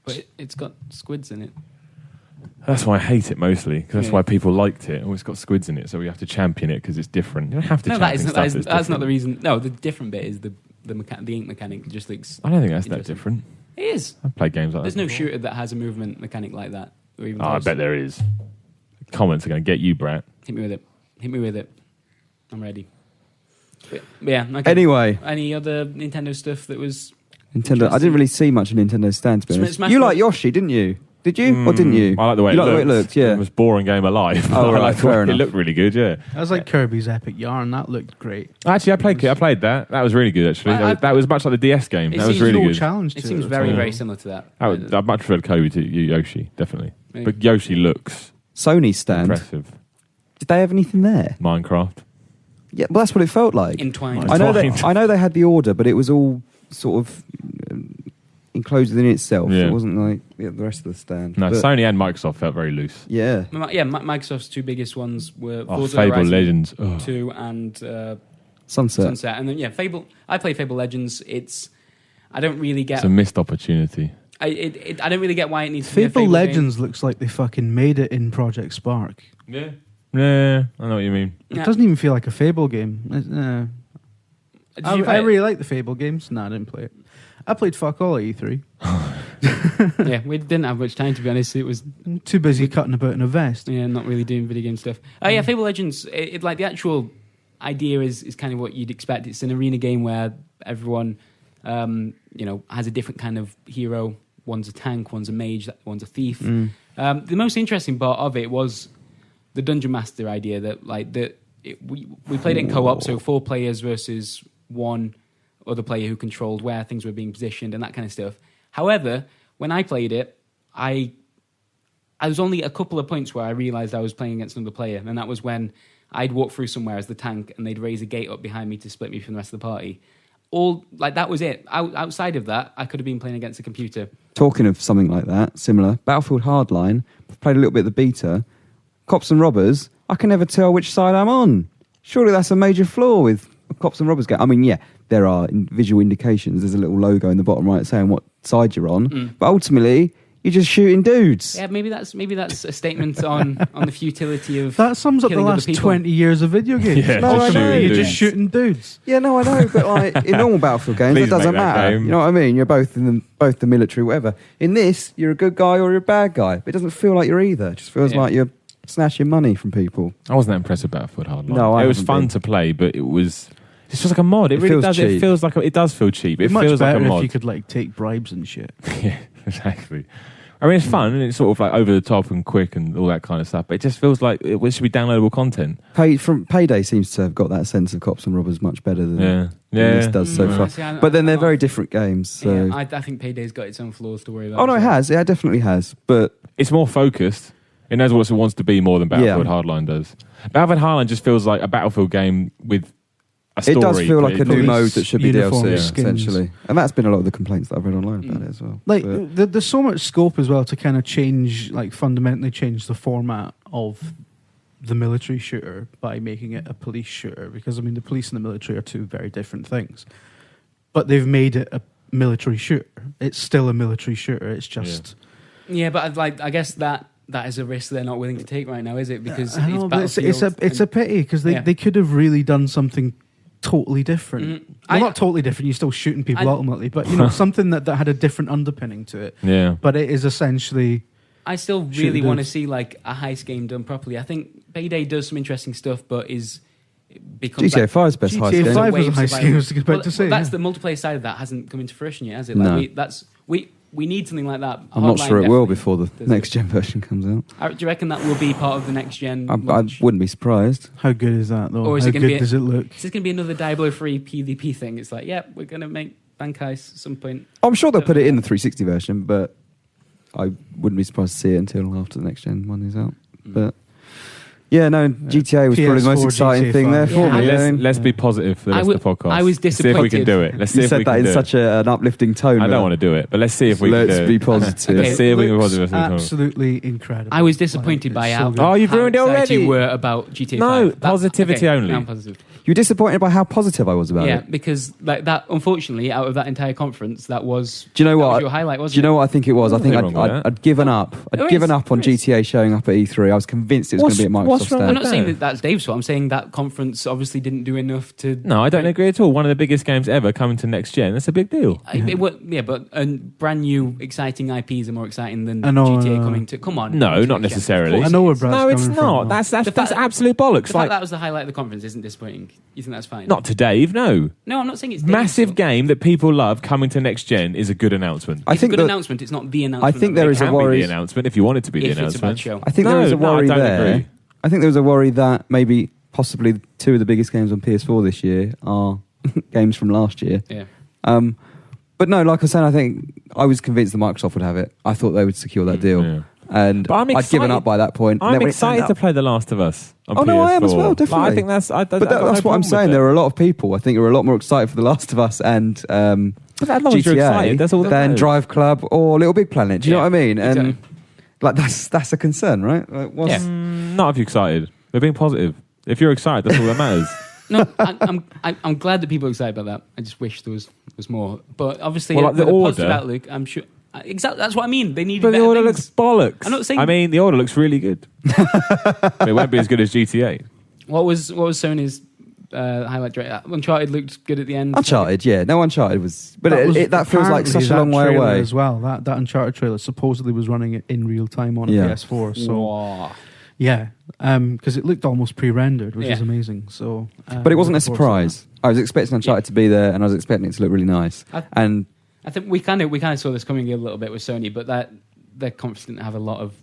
But it's got squids in it. That's why I hate it mostly, because that's why people liked it. Oh, it's got squids in it, so we have to champion it because it's different. You don't have to champion stuff that's not the reason. No, the different bit is the ink mechanic just looks... I don't think that's that different. It is. I've played games like There's that. There's no shooter that has a movement mechanic like that. Or even I bet there is. Comments are going to get you, Brat. Hit me with it. I'm ready. But yeah. Okay. Anyway. Any other Nintendo stuff that was... Nintendo. I didn't really see much of Nintendo stand, to be honest. You like Yoshi, didn't you? Did you or didn't you? I like the way you it like looked. The way it looked, yeah. The most boring game alive. Oh, right, I like fair enough. It looked really good, yeah. That was like Kirby's Epic Yarn. That looked great. Actually, I played that. That was really good, actually. That was much like the DS game. That was really good. Challenge It to seems very, very similar to that. I much preferred Kobe to Yoshi, definitely. But Yoshi looks Sony's stand. impressive. Did they have anything there? Minecraft. Yeah, well, that's what it felt like. Entwined. I know they had the order, but it was all sort of enclosed within itself. Yeah. It wasn't like the rest of the stand. No, But, Sony and Microsoft felt very loose. yeah. Yeah, Microsoft's two biggest ones were Forza Fable Horizon Legends. 2 and Sunset. And then, Fable. I play Fable Legends. I don't really get... It's a missed opportunity. I don't really get why it needs to be a Fable Fable Legends looks like they fucking made it in Project Spark. Yeah. Yeah, I know what you mean. game. It doesn't even feel like a Fable game. Did you play I it? really like the Fable games. No, I didn't play it. I played fuck all at E3. Yeah, we didn't have much time, to be honest. It was I'm too busy cutting about in a vest. not really doing video game stuff. Oh yeah, Fable Legends. It like the actual idea is kind of what you'd expect. It's an arena game where everyone, has a different kind of hero. One's a tank, one's a mage, one's a thief. The most interesting part of it was the Dungeon Master idea that we played it in co-op, so 4 players versus 1 other player who controlled where things were being positioned and that kind of stuff. However, when I played it, I was only a couple of points where I realised I was playing against another player, and that was when I'd walk through somewhere as the tank and they'd raise a gate up behind me to split me from the rest of the party. That was it. Outside of that, I could have been playing against a computer. Talking of something like that, similar, Battlefield Hardline, I've played a little bit of the beta. Cops and Robbers, I can never tell which side I'm on. Surely that's a major flaw with a Cops and Robbers game. I mean, yeah, there are visual indications. There's a little logo in the bottom right saying what side you're on. But ultimately, you're just shooting dudes. Yeah, maybe that's a statement on the futility of That sums up the killing other last people. 20 years of video games. Yeah, No, I know. You're dudes. just shooting dudes. Yeah, no, I know, but like in normal Battlefield games, Please that doesn't make that matter. game. You know what I mean? You're both in both the military, whatever. In this, you're a good guy or you're a bad guy. But it doesn't feel like you're either. It just feels like you're snatching money from people. I wasn't that impressed with Battlefield Hardline. No, it was haven't fun been. to play, but it was... It's just like a mod. It really feels does. cheap. It feels like... It does feel cheap. It It's much feels like better a mod. if you could take bribes and shit. Yeah, exactly. I mean, it's fun and it's sort of like over the top and quick and all that kind of stuff. But it just feels like it should be downloadable content. Payday seems to have got that sense of Cops and Robbers much better than this does so far. See, But then they're very different games. So. Yeah, I think Payday's got its own flaws to worry about. Oh no, it has. It definitely has. But It's more focused. It knows what it wants to be more than Battlefield Hardline does. Battlefield Hardline just feels like a Battlefield game with a story. it does feel like a new Police mode that should be uniform DLC, skins. essentially. And that's been a lot of the complaints that I've read online about it as well. But There's so much scope as well to kind of fundamentally change the format of the military shooter by making it a police shooter. Because, I mean, the police and the military are two very different things. But they've made it a military shooter. It's still a military shooter. It's just... Yeah, but I guess that is a risk they're not willing to take right now, is it? Because I know, but it's Battlefield a pity because they could have really done something totally different. Well, not totally different. You're still shooting people ultimately, but something that had a different underpinning to it. Yeah. But it is essentially. I still really want to see like a heist game done properly. I think Payday does some interesting stuff, but becomes GTA 5 is best heist GTA game. 5 was a Waves heist of game. I was about to say. that's yeah. the multiplayer side of that hasn't come into fruition yet, has it? No. We need something like that. I'm not Hardline sure it will definitely before the does next it. gen version comes out. Do you reckon that will be part of the next gen? I launch? wouldn't be surprised. How good is that though? Or is How it gonna good be does it look? Is this going to be another Diablo 3 PvP thing? It's like, we're going to make bank heists at some point. I'm sure they'll put it in the 360 version, but I wouldn't be surprised to see it until after the next gen one is out. But yeah, no, GTA was probably the most PS4, exciting GTA thing there 5. for me. I mean, Let's be positive for the rest of the podcast. I was Let's see if we can disappointed. do it. Let's see you if said we that can in do such it. an uplifting tone. I don't want to do it, but let's see if we can Let's do it. be positive. Let's see if we can be Looks positive. absolutely incredible. I was disappointed by it's how, so good. Oh, you've how ruined it excited already. you were about GTA 5. No, That- positivity okay, only. I'm positive. You were disappointed by how positive I was about Yeah, it. because like that, unfortunately, out of that entire conference, that was. Do you know that what? was your highlight, wasn't Do you know it? what I think it was? I think Nothing wrong with that. I'd given up. I'd There given is, up on there is. GTA showing up at E3. I was convinced it was going to be at Microsoft What's wrong stand. with I'm not saying that that's Dave's fault. I'm saying that conference obviously didn't do enough to. No, I don't agree at all. One of the biggest games ever coming to next gen. That's a big deal. But brand new, exciting IPs are more exciting than I know, GTA coming to. Come on. No, not necessarily. I know where Brad's No, it's coming not. from, That's The fact- absolute bollocks. The Like, fact that was the highlight of the conference isn't disappointing. You think that's fine? not to Dave, no. No, I'm not saying it's Dave's Massive fault. game that people love coming to next gen is a good announcement. I It's think a good that- announcement. It's not the announcement. I think of there it. is a Can be worry. the announcement if you want it to be the If it's a bad announcement. show. I think No, there was a no, I worry don't there. agree. I think there was a worry that maybe possibly two of the biggest games on PS4 this year are games from last year. Yeah. But no, like I said, I think I was convinced that Microsoft would have it. I thought they would secure that deal. Yeah. And But I'm I'd given excited. up by that point. And I'm then when it turned excited to out- play The Last of Us on Oh, PS4. no, I am as well, Like, definitely. I think that's... But that's what I'm saying. There are a lot of people, I think, who are a lot more excited for The Last of Us and But as long as you're excited, that's all that GTA than matters. Drive Club or Little Big Planet. Do you know what I mean? And exactly. like that's a concern, right? Like, what's, Yeah. Not if you're excited. They're being positive. If you're excited, that's all that matters. No, I'm glad that people are excited about that. I just wish there was more. But obviously, Well, like with the a order- positive outlook, I'm sure. Exactly, that's what I mean. They need But the better order things. looks bollocks. I'm not saying- I mean, the order looks really good. It won't be as good as GTA. What was Sony's highlight rate? Uncharted looked good at the end. Uncharted, yeah. No, Uncharted was, but was that feels like apparently such a that long way trailer away. as well. That Uncharted trailer supposedly was running it in real time on a Yeah. PS4. So Wow. yeah, because it looked almost pre-rendered, which Yeah. is amazing. So, But it wasn't a looking forward to surprise. I was expecting Uncharted to be there, and I was expecting it to look really nice. And I think we kind of saw this coming a little bit with Sony, but that their conference didn't have a lot of.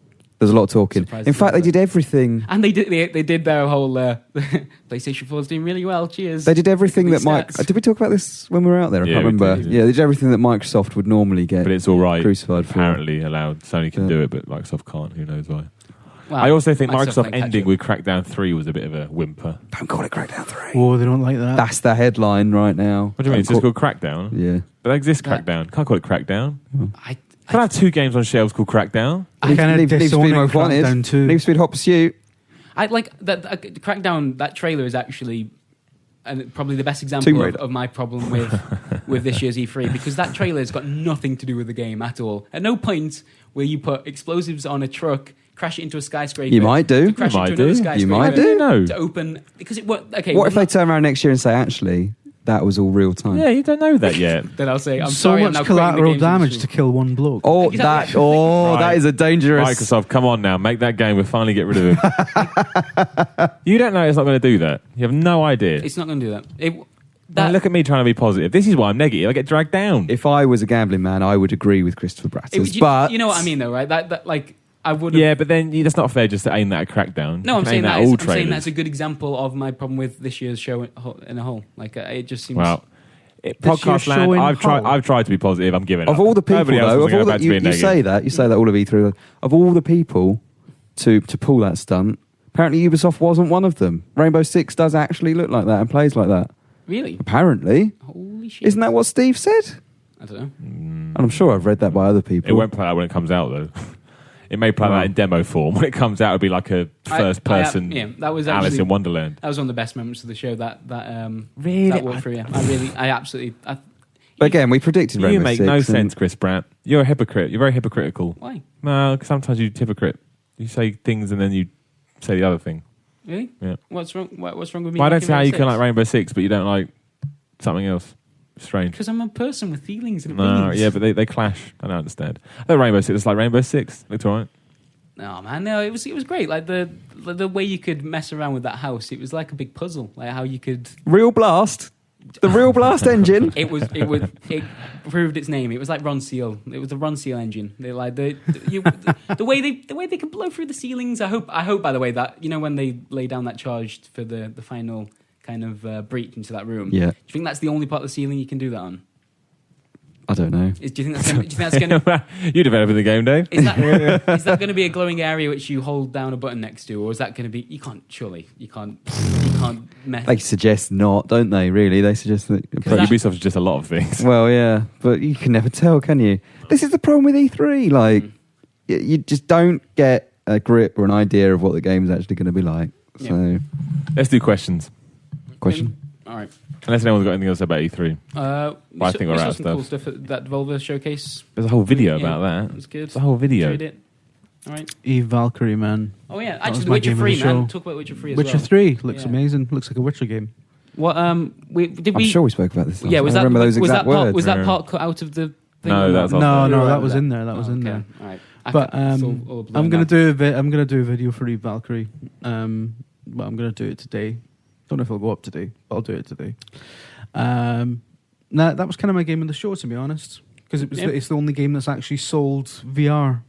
there's a lot of talking. Surprised In fact, they about did everything. And they did their whole PlayStation 4 is doing really well. Cheers. They did everything that These Mike. stats. Did we talk about this when we were out there? I Yeah, can't we remember. did. Yeah, they did everything that Microsoft would normally get. But it's all right. Crucified for. Apparently allowed. Sony can Yeah. do it, but Microsoft can't. Who knows why? Well, I also think Microsoft Microsoft playing catch ending up. with Crackdown 3 was a bit of a whimper. Don't call it Crackdown 3. Oh, they don't like that. That's the headline right now. What do you mean? It's just called Crackdown? Yeah. But there exists That- Crackdown. Can't call it Crackdown. I Can I have two games on shelves called Crackdown? I kind of Need for Speed disowning Most Wanted. Crackdown 2. Need for Speed Hot Pursuit. like that. Crackdown. That trailer is actually. And probably the best Tomb example Raider. of my problem with this year's E3 because that trailer has got nothing to do with the game at all. At no point will you put explosives on a truck, crash it into a skyscraper. You might do. To crash You into might another do. skyscraper. You might do. No. To open because it what okay. What if they well, turn around next year and say, actually, that was all real time? Yeah, you don't know that yet. then I'll say I'm so sorry. I'm much now quitting the collateral games damage industry. to kill one bloke. Oh, Exactly. Right. that is a dangerous. Microsoft, come on now, make that game. We'll finally get rid of it. You don't know it's not going to do that. You have no idea. It's not going to do that. And look at me trying to be positive. This is why I'm negative. I get dragged down. If I was a gambling man, I would agree with Christopher Bratters. you, but you know what I mean, though, right? That like I would. Yeah, but then that's not fair just to aim that at Crackdown. No, You I'm can saying aim that. at all I'm saying trailers. that's a good example of my problem with this year's show in a whole. Like it just seems. Well, This podcast year's land. show in I've tried. whole. I've tried to be positive. I'm giving of up. all the people, Nobody else though, was of all going that back to you being negative. say that all of E3. Of all the people to pull that stunt, apparently Ubisoft wasn't one of them. Rainbow Six does actually look like that and plays like that. Really? Apparently, Holy shit! isn't that what Steve said? I don't know. And I'm sure I've read that by other people. It won't play out when it comes out though. It may play out in demo form. When it comes out, it'll be like a first-person that was Alice actually, in Wonderland. That was one of the best moments of the show. That Really? that walkthrough. Yeah, I absolutely. But again, we predicted You Rainbow make Six. no and- sense, Chris Pratt. You're a hypocrite. You're very hypocritical. Why? No, 'cause sometimes you're hypocrite. You say things and then you say the other thing. Really? Yeah. What's wrong? What's wrong with me? Well, I don't see how you can like Rainbow Six, but you don't like something else. Strange. Because I'm a person with feelings and No, opinions. yeah, but they clash. I don't understand. I thought Rainbow Six was like Rainbow Six. Looked alright. No, man, no, it was great. Like the way you could mess around with that house, it was like a big puzzle. Like how you could. Real Blast. The Real Blast engine. It proved its name. It was like Ron Seal. It was the Ron Seal engine. They like the way they could blow through the ceilings. I hope by the way that when they lay down that charge for the final kind of breach into that room. Yeah. Do you think that's the only part of the ceiling you can do that on? I don't know. Do you think that's going to You developing the game, Dave. is that going to be a glowing area which you hold down a button next to, or is that going to be you can't mess? They suggest not, don't they? Really, they suggest that. But Ubisoft is just a lot of things. Well, yeah, but you can never tell, can you? This is the problem with E3. Like, you just don't get a grip or an idea of what the game is actually going to be like. So, Let's do questions. question. All right. Unless anyone's got anything else about E3. I think we're we out saw of some cool stuff. stuff at that Devolver showcase. There's a whole video Yeah, about it that. was good. There's a whole video. Enjoyed it. All right. Eve Valkyrie, man. Oh yeah, was actually, The my Witcher game of 3, the man. show. Talk about Witcher 3 as Witcher well. 3 looks Yeah. amazing. Looks like a Witcher game. What? I'm sure we spoke about this. Yeah, was I that remember those was exact that part, words. was that Yeah. part cut out of the thing? No, or that's not? not- No, You're that right was with in there. That was in there. All right. But It's all I'm blown gonna up. I'm gonna do a video for Eve Valkyrie. But I'm gonna do it today. Don't know if it'll go up today, but I'll do it today. That was kind of my game of the show, to be honest, because it's the only game that's actually sold VR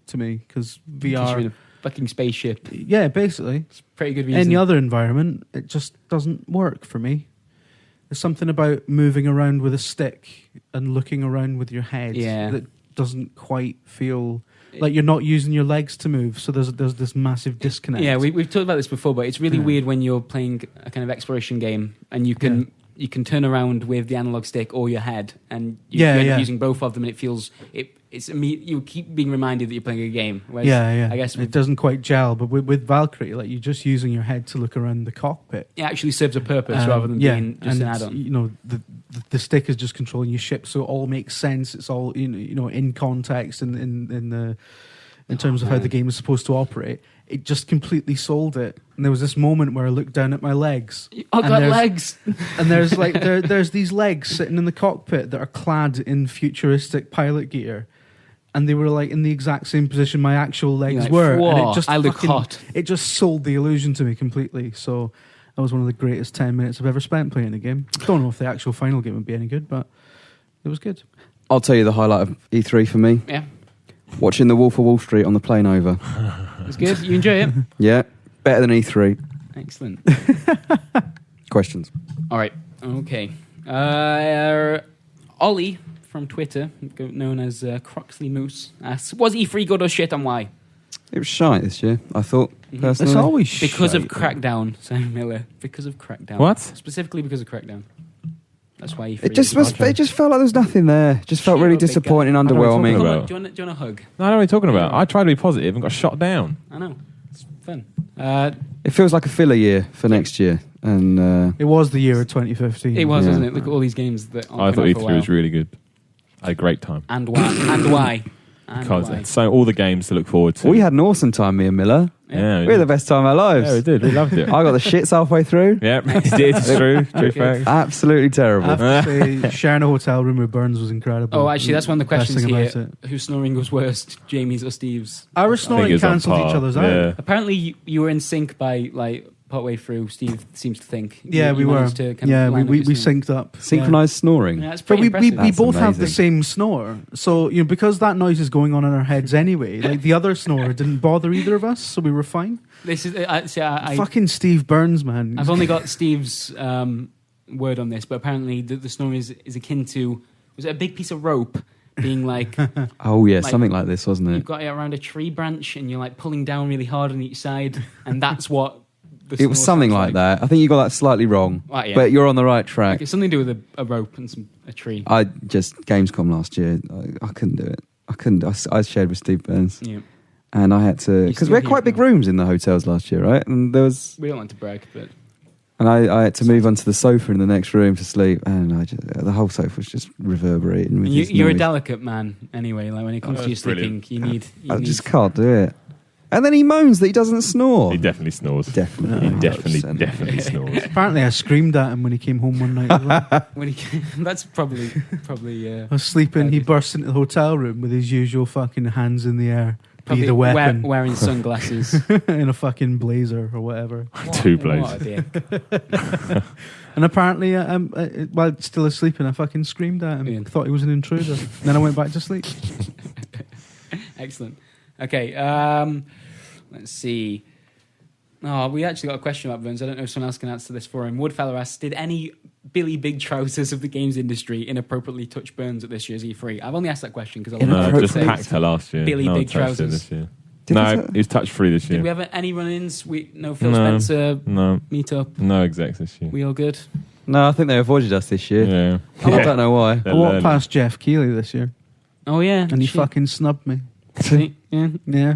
to me. Because Because you're in VR, a fucking spaceship. yeah, basically, It's pretty good reason. any other environment, it just doesn't work for me. There's something about moving around with a stick and looking around with your head that doesn't quite feel like you're not using your legs to move. So there's this massive disconnect. Yeah, we've talked about this before, but it's really weird when you're playing a kind of exploration game and you can turn around with the analog stick or your head, and you end up using both of them, and it feels you keep being reminded that you're playing a game. Whereas I guess it doesn't quite gel. But with Valkyrie, like, you're just using your head to look around the cockpit. it actually serves a purpose rather than being just an add-on. You know, the stick is just controlling your ship, so it all makes sense. It's all in context and in terms of how the game is supposed to operate. It just completely sold it. And there was this moment where I looked down at my legs. I've got legs. And there's like there's these legs sitting in the cockpit that are clad in futuristic pilot gear. And they were like in the exact same position my actual legs were. Whoa, and it just I look hot. It just sold the illusion to me completely. So that was one of the greatest 10 minutes I've ever spent playing a game. Don't know if the actual final game would be any good, but it was good. I'll tell you the highlight of E3 for me. Yeah, Watching The Wolf of Wall Street on the plane over. it's good. You enjoy it? Yeah, better than E3. Excellent. Questions? All right. Okay. Ollie from Twitter, known as Croxley Moose, asks, was E3 good or shit, and why? It was shite this year, I thought, personally. It's always Because of shite. Crackdown, Sam Miller. Because of Crackdown. What? Specifically because of Crackdown. That's why E3 It just was it just felt like there was nothing there. It just felt really Cheer up, big disappointing, guy. I know what you're underwhelming. talking Come on, about. do you want a hug? No, I know what you're talking about. I tried to be positive and got shot down. I know. It's fun. It feels like a filler year for next year. And It was the year of 2015. It was, Yeah. wasn't it? Look at all these games that aren't I thought coming out for a E3 while. was really good. I had a great time. And why? And why? And Because why? it's so all the games to look forward to. we had an awesome time, me and Miller. Yeah, We had the best time of our lives. Yeah, we did. We loved it. I got the shits halfway through. Yeah, it did. It's true. True fact. Absolutely terrible. I have to say, sharing a hotel room with Burns was incredible. Oh, actually, that's one of the Best questions thing here. about it. Whose snoring was worst, Jamie's or Steve's? Our I snoring think it's on cancelled each par. other's out. Yeah. Apparently, you were in sync by like partway through. Steve seems to think. Yeah, You we were. managed to kind of Yeah, line up we your snoring. synced up. Synchronized snoring. Yeah, that's But pretty we impressive. That's both have the amazing. same snore. So, because that noise is going on in our heads anyway, like the other snore didn't bother either of us, so we were fine. This is I Fucking Steve Burns, man. I've only got Steve's word on this, but apparently the snore is akin to, was it a big piece of rope being like Oh, yeah, Like, something like this, wasn't you've it? got it around a tree branch and you're like pulling down really hard on each side, and that's what the It was snore something sounds like that. I think you got that slightly wrong. Well, yeah. But you're on the right track. Like, it's something to do with a rope and a tree. I just, Gamescom last year, I couldn't do it. I couldn't. I shared with Steve Burns. Yeah, And I had to, because we had quite big rooms in the hotels last year, right? And there was, we don't like to brag, but and I had to move onto the sofa in the next room to sleep, and the whole sofa was just reverberating. With this you're a noise. delicate man anyway. Like when it comes to your that's brilliant. sleeping, you need. I just can't do it. And then he moans that he doesn't snore. He definitely snores. Definitely. He definitely 100%. snores. Apparently, I screamed at him when he came home one night. As well. When he, that's probably. I was sleeping. He burst into the hotel room with his usual fucking hands in the air. Be the weapon. Wearing sunglasses. In a fucking blazer or whatever. Two What blazers. a dick. And apparently, while still asleep, I fucking screamed at him. Yeah. Thought he was an intruder. Then I went back to sleep. Excellent. Okay, let's see. Oh, we actually got a question about Burns. I don't know if someone else can answer this for him. Woodfellow asks, did any Billy Big Trousers of the games industry inappropriately touch Burns at this year's E3? I've only asked that question because I No, wanted to just say, packed her last year. Billy no Big one touched it Trousers. this year. Did No, they- he was touch free this year. did we have any run-ins? No Phil No. Spencer No, meet-up? no execs this year. We all good? No, I think they avoided us this year. Yeah. I don't know why. They're I walked learning. past Jeff Keighley this year, Oh, yeah. and he shit. fucking snubbed me. See? Yeah. Yeah.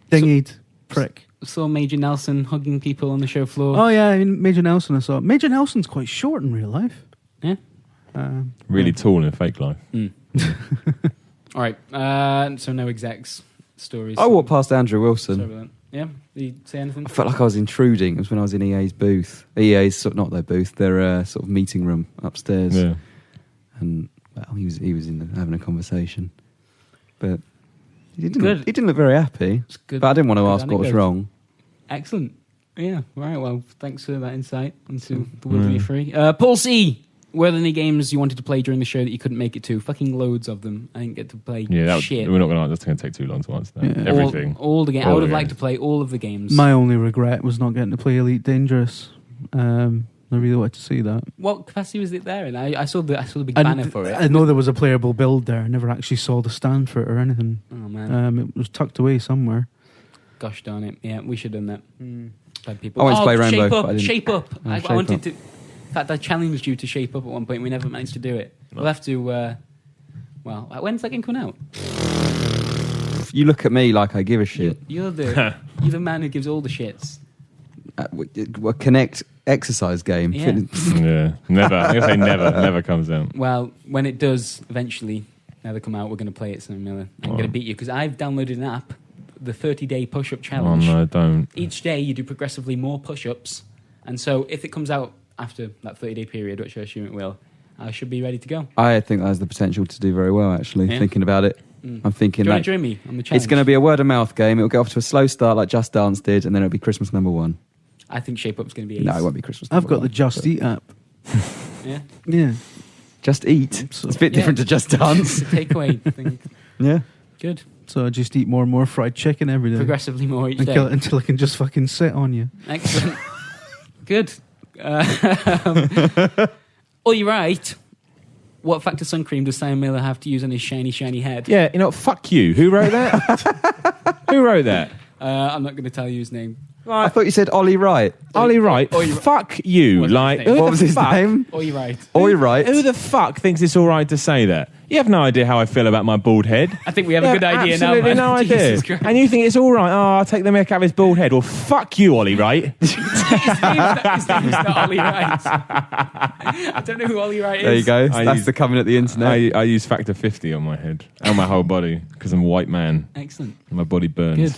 Dinged. Prick. Saw Major Nelson hugging people on the show floor. Oh, yeah, I mean, Major Nelson I saw. Major Nelson's quite short in real life. Yeah. Really tall in fake life. All right. So no execs. stories. I walked past Andrew Sorry Wilson. about that. Yeah, did you say anything? I felt like I was intruding. It was when I was in EA's booth. EA's not their booth, their sort of meeting room upstairs. Yeah. And well, he was having a conversation, but he didn't. Good. He didn't look very happy. It's good. But I didn't want to Good ask what was anecdote. wrong. Excellent. Yeah, right. Well, thanks for that insight into the world of E3. Paul C. Were there any games you wanted to play during the show that you couldn't make it to? Fucking loads of them. I didn't get to play shit. We're not going to. That's going to take too long to answer that. Yeah. Everything. All the games. I All would the have liked to games. play all of the games. My only regret was not getting to play Elite Dangerous. I really wanted to see that. What capacity was it there in? I saw the big banner for it. I know there was a playable build there. I never actually saw the stand for it or anything. Oh man, It was tucked away somewhere. gosh darn it! Yeah, we should have done that. Bad people. I wanted to play Rainbow, Shape but Up. I didn't. Shape Up. Oh, I Shape wanted Up. to. In fact, I challenged you to shape up at one point. And we never managed to do it. We'll have to. Well, when's that game coming out? You look at me like I give a shit. You're the man who gives all the shits. A Connect exercise game. Yeah. Yeah. Never. I'm going to say never. Never comes out. Well, when it does eventually never come out, we're going to play it, Sam Miller. I'm going to beat you because I've downloaded an app, the 30-day push-up Oh challenge. no, don't. Each day you do progressively more push-ups, and so if it comes out after that 30-day period, which I assume it will, I should be ready to go. I think that has the potential to do very well, actually, Yeah. thinking about it. I'm thinking Do you want that to join me on the challenge? it's going to be a word-of-mouth game. It'll get off to a slow start like Just Dance did, and then it'll be Christmas number 1. I think Shape Up's going to be ace. No, it won't be Christmas I've number got 1. the Just Eat app. Yeah, Yeah. Just Eat. So- It's a bit different to Just Dance. takeaway thing. Yeah. Good. So I just eat more and more fried chicken every day. Progressively more each until, day. until I can just fucking sit on you. Excellent. Good. Oh, you're right. What factor sun cream does Simon Miller have to use on his shiny, shiny head? Yeah, you know, fuck you. Who wrote that? Who wrote that? I'm not going to tell you his name. I thought you said Ollie Wright. Ollie Wright. Fuck you. What's his Like, name? who What the was his fuck- name? Oh, you're right. Ollie Wright. Who the fuck thinks it's all right to say that? You have no idea how I feel about my bald head. I think we have a good idea now. Absolutely Man. no idea. Jesus Christ. And you think it's all right? Oh, I'll take the mick out of his bald head. Well, fuck you, Ollie Wright. his name's not Ollie Wright. I don't know who Ollie Wright is. There you go. I That's use- the coming at the internet. I use factor 50 on my head and my whole body because I'm a white man Excellent. and my body burns. Good.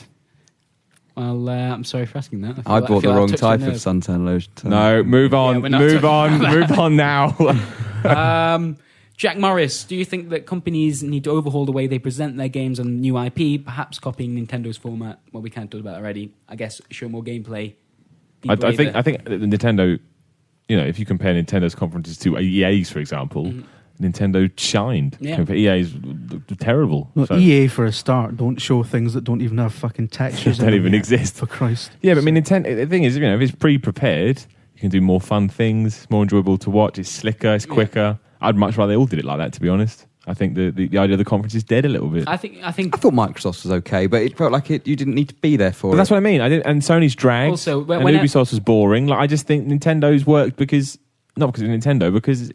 Well, I'm sorry for asking that. I bought the wrong touched type your of nerve. suntan lotion. No, move on. Yeah, we're not move on. talking Move on now. Jack Morris, do you think that companies need to overhaul the way they present their games on new IP, perhaps copying Nintendo's format? Well, we can't talk about that already. I guess show more gameplay. I think that Nintendo, you know, if you compare Nintendo's conferences to EA's, for example, Nintendo shined. Yeah. EA's terrible. Well, So- EA for a start don't show things that don't even have fucking textures. in Don't them even yet, exist. For Christ. Yeah, but I mean, Nintendo. The thing is, you know, if it's pre-prepared, you can do more fun things, more enjoyable to watch. It's slicker, it's quicker. I'd much rather they all did it like that. To be honest, I think the idea of the conference is dead a little bit. I think I thought Microsoft's was okay, but it felt like you didn't need to be there for But it. that's what I mean. And Sony's dragged. Also, when- and when Ubisoft was boring. Like I just think Nintendo's worked because not because it's Nintendo, because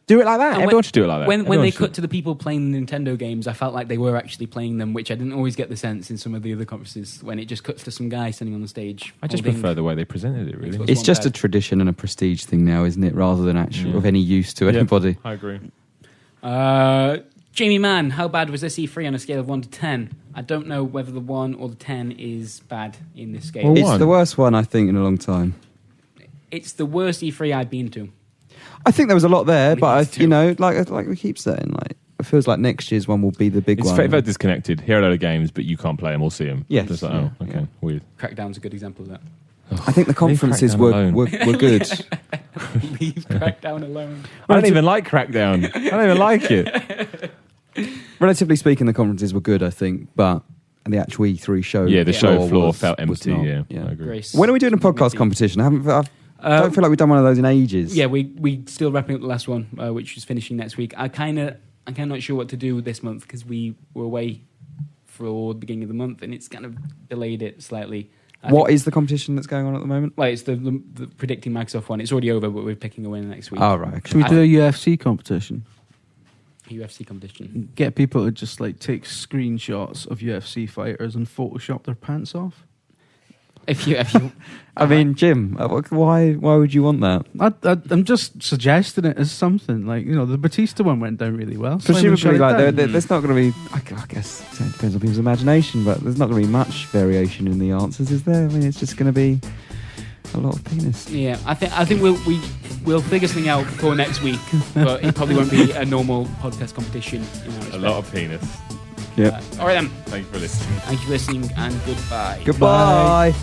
do it like that. And Everyone should do it like that. When Everyone they should. cut to the people playing the Nintendo games, I felt like they were actually playing them, which I didn't always get the sense in some of the other conferences when it just cuts to some guy standing on the stage. I just holding- prefer the way they presented it. Really, Xbox It's One just a pad. tradition and a prestige thing now, isn't it? Rather than actual Yeah. of any use to anybody. I agree. Jamie Mann, how bad was this E3 on a scale of 1 to 10? I don't know whether the 1 or the 10 is bad in this scale. Well, It's one. the worst one, I think, in a long time. It's the worst E3 I've been to. I think there was a lot there, but It's you know, like we keep saying, like it feels like next year's one will be the big It's one. very disconnected. Here are a load of games, but you can't play them or see them. Yes. Just like, Yeah. oh, okay, weird. Crackdown's a good example of that. I think the conferences Crackdown were alone. good. Leave Crackdown alone. I don't even like Crackdown. I don't even like it. Relatively speaking, the conferences were good, I think, but the actual E3 show, Yeah, the show floor was- felt was empty. not. Yeah, I agree. Grace. When are we doing a podcast Community. competition? I don't feel like we've done one of those in ages. Yeah, we still wrapping up the last one, which is finishing next week. I'm kind of not sure what to do this month because we were away for the beginning of the month and it's kind of delayed it slightly. What is the competition that's going on at the moment? Well, it's the predicting Microsoft one. It's already over, but we're picking a winner next week. Oh, right. Should we do a UFC competition? UFC competition. Get people to just like take screenshots of UFC fighters and Photoshop their pants off? If you I mean, Jim, why would you want that? I'm just suggesting it as something like, you know, the Batista one went down really well. Presumably, Simon shut it like down. there's not going to be. I guess depends on people's imagination, but there's not going to be much variation in the answers, is there? I mean, it's just going to be a lot of penis. Yeah, I think we'll figure something out for next week, but it probably won't be a normal podcast competition. A lot of penis. Yeah. All right then. Thank you for listening. Thank you for listening, and goodbye. Goodbye.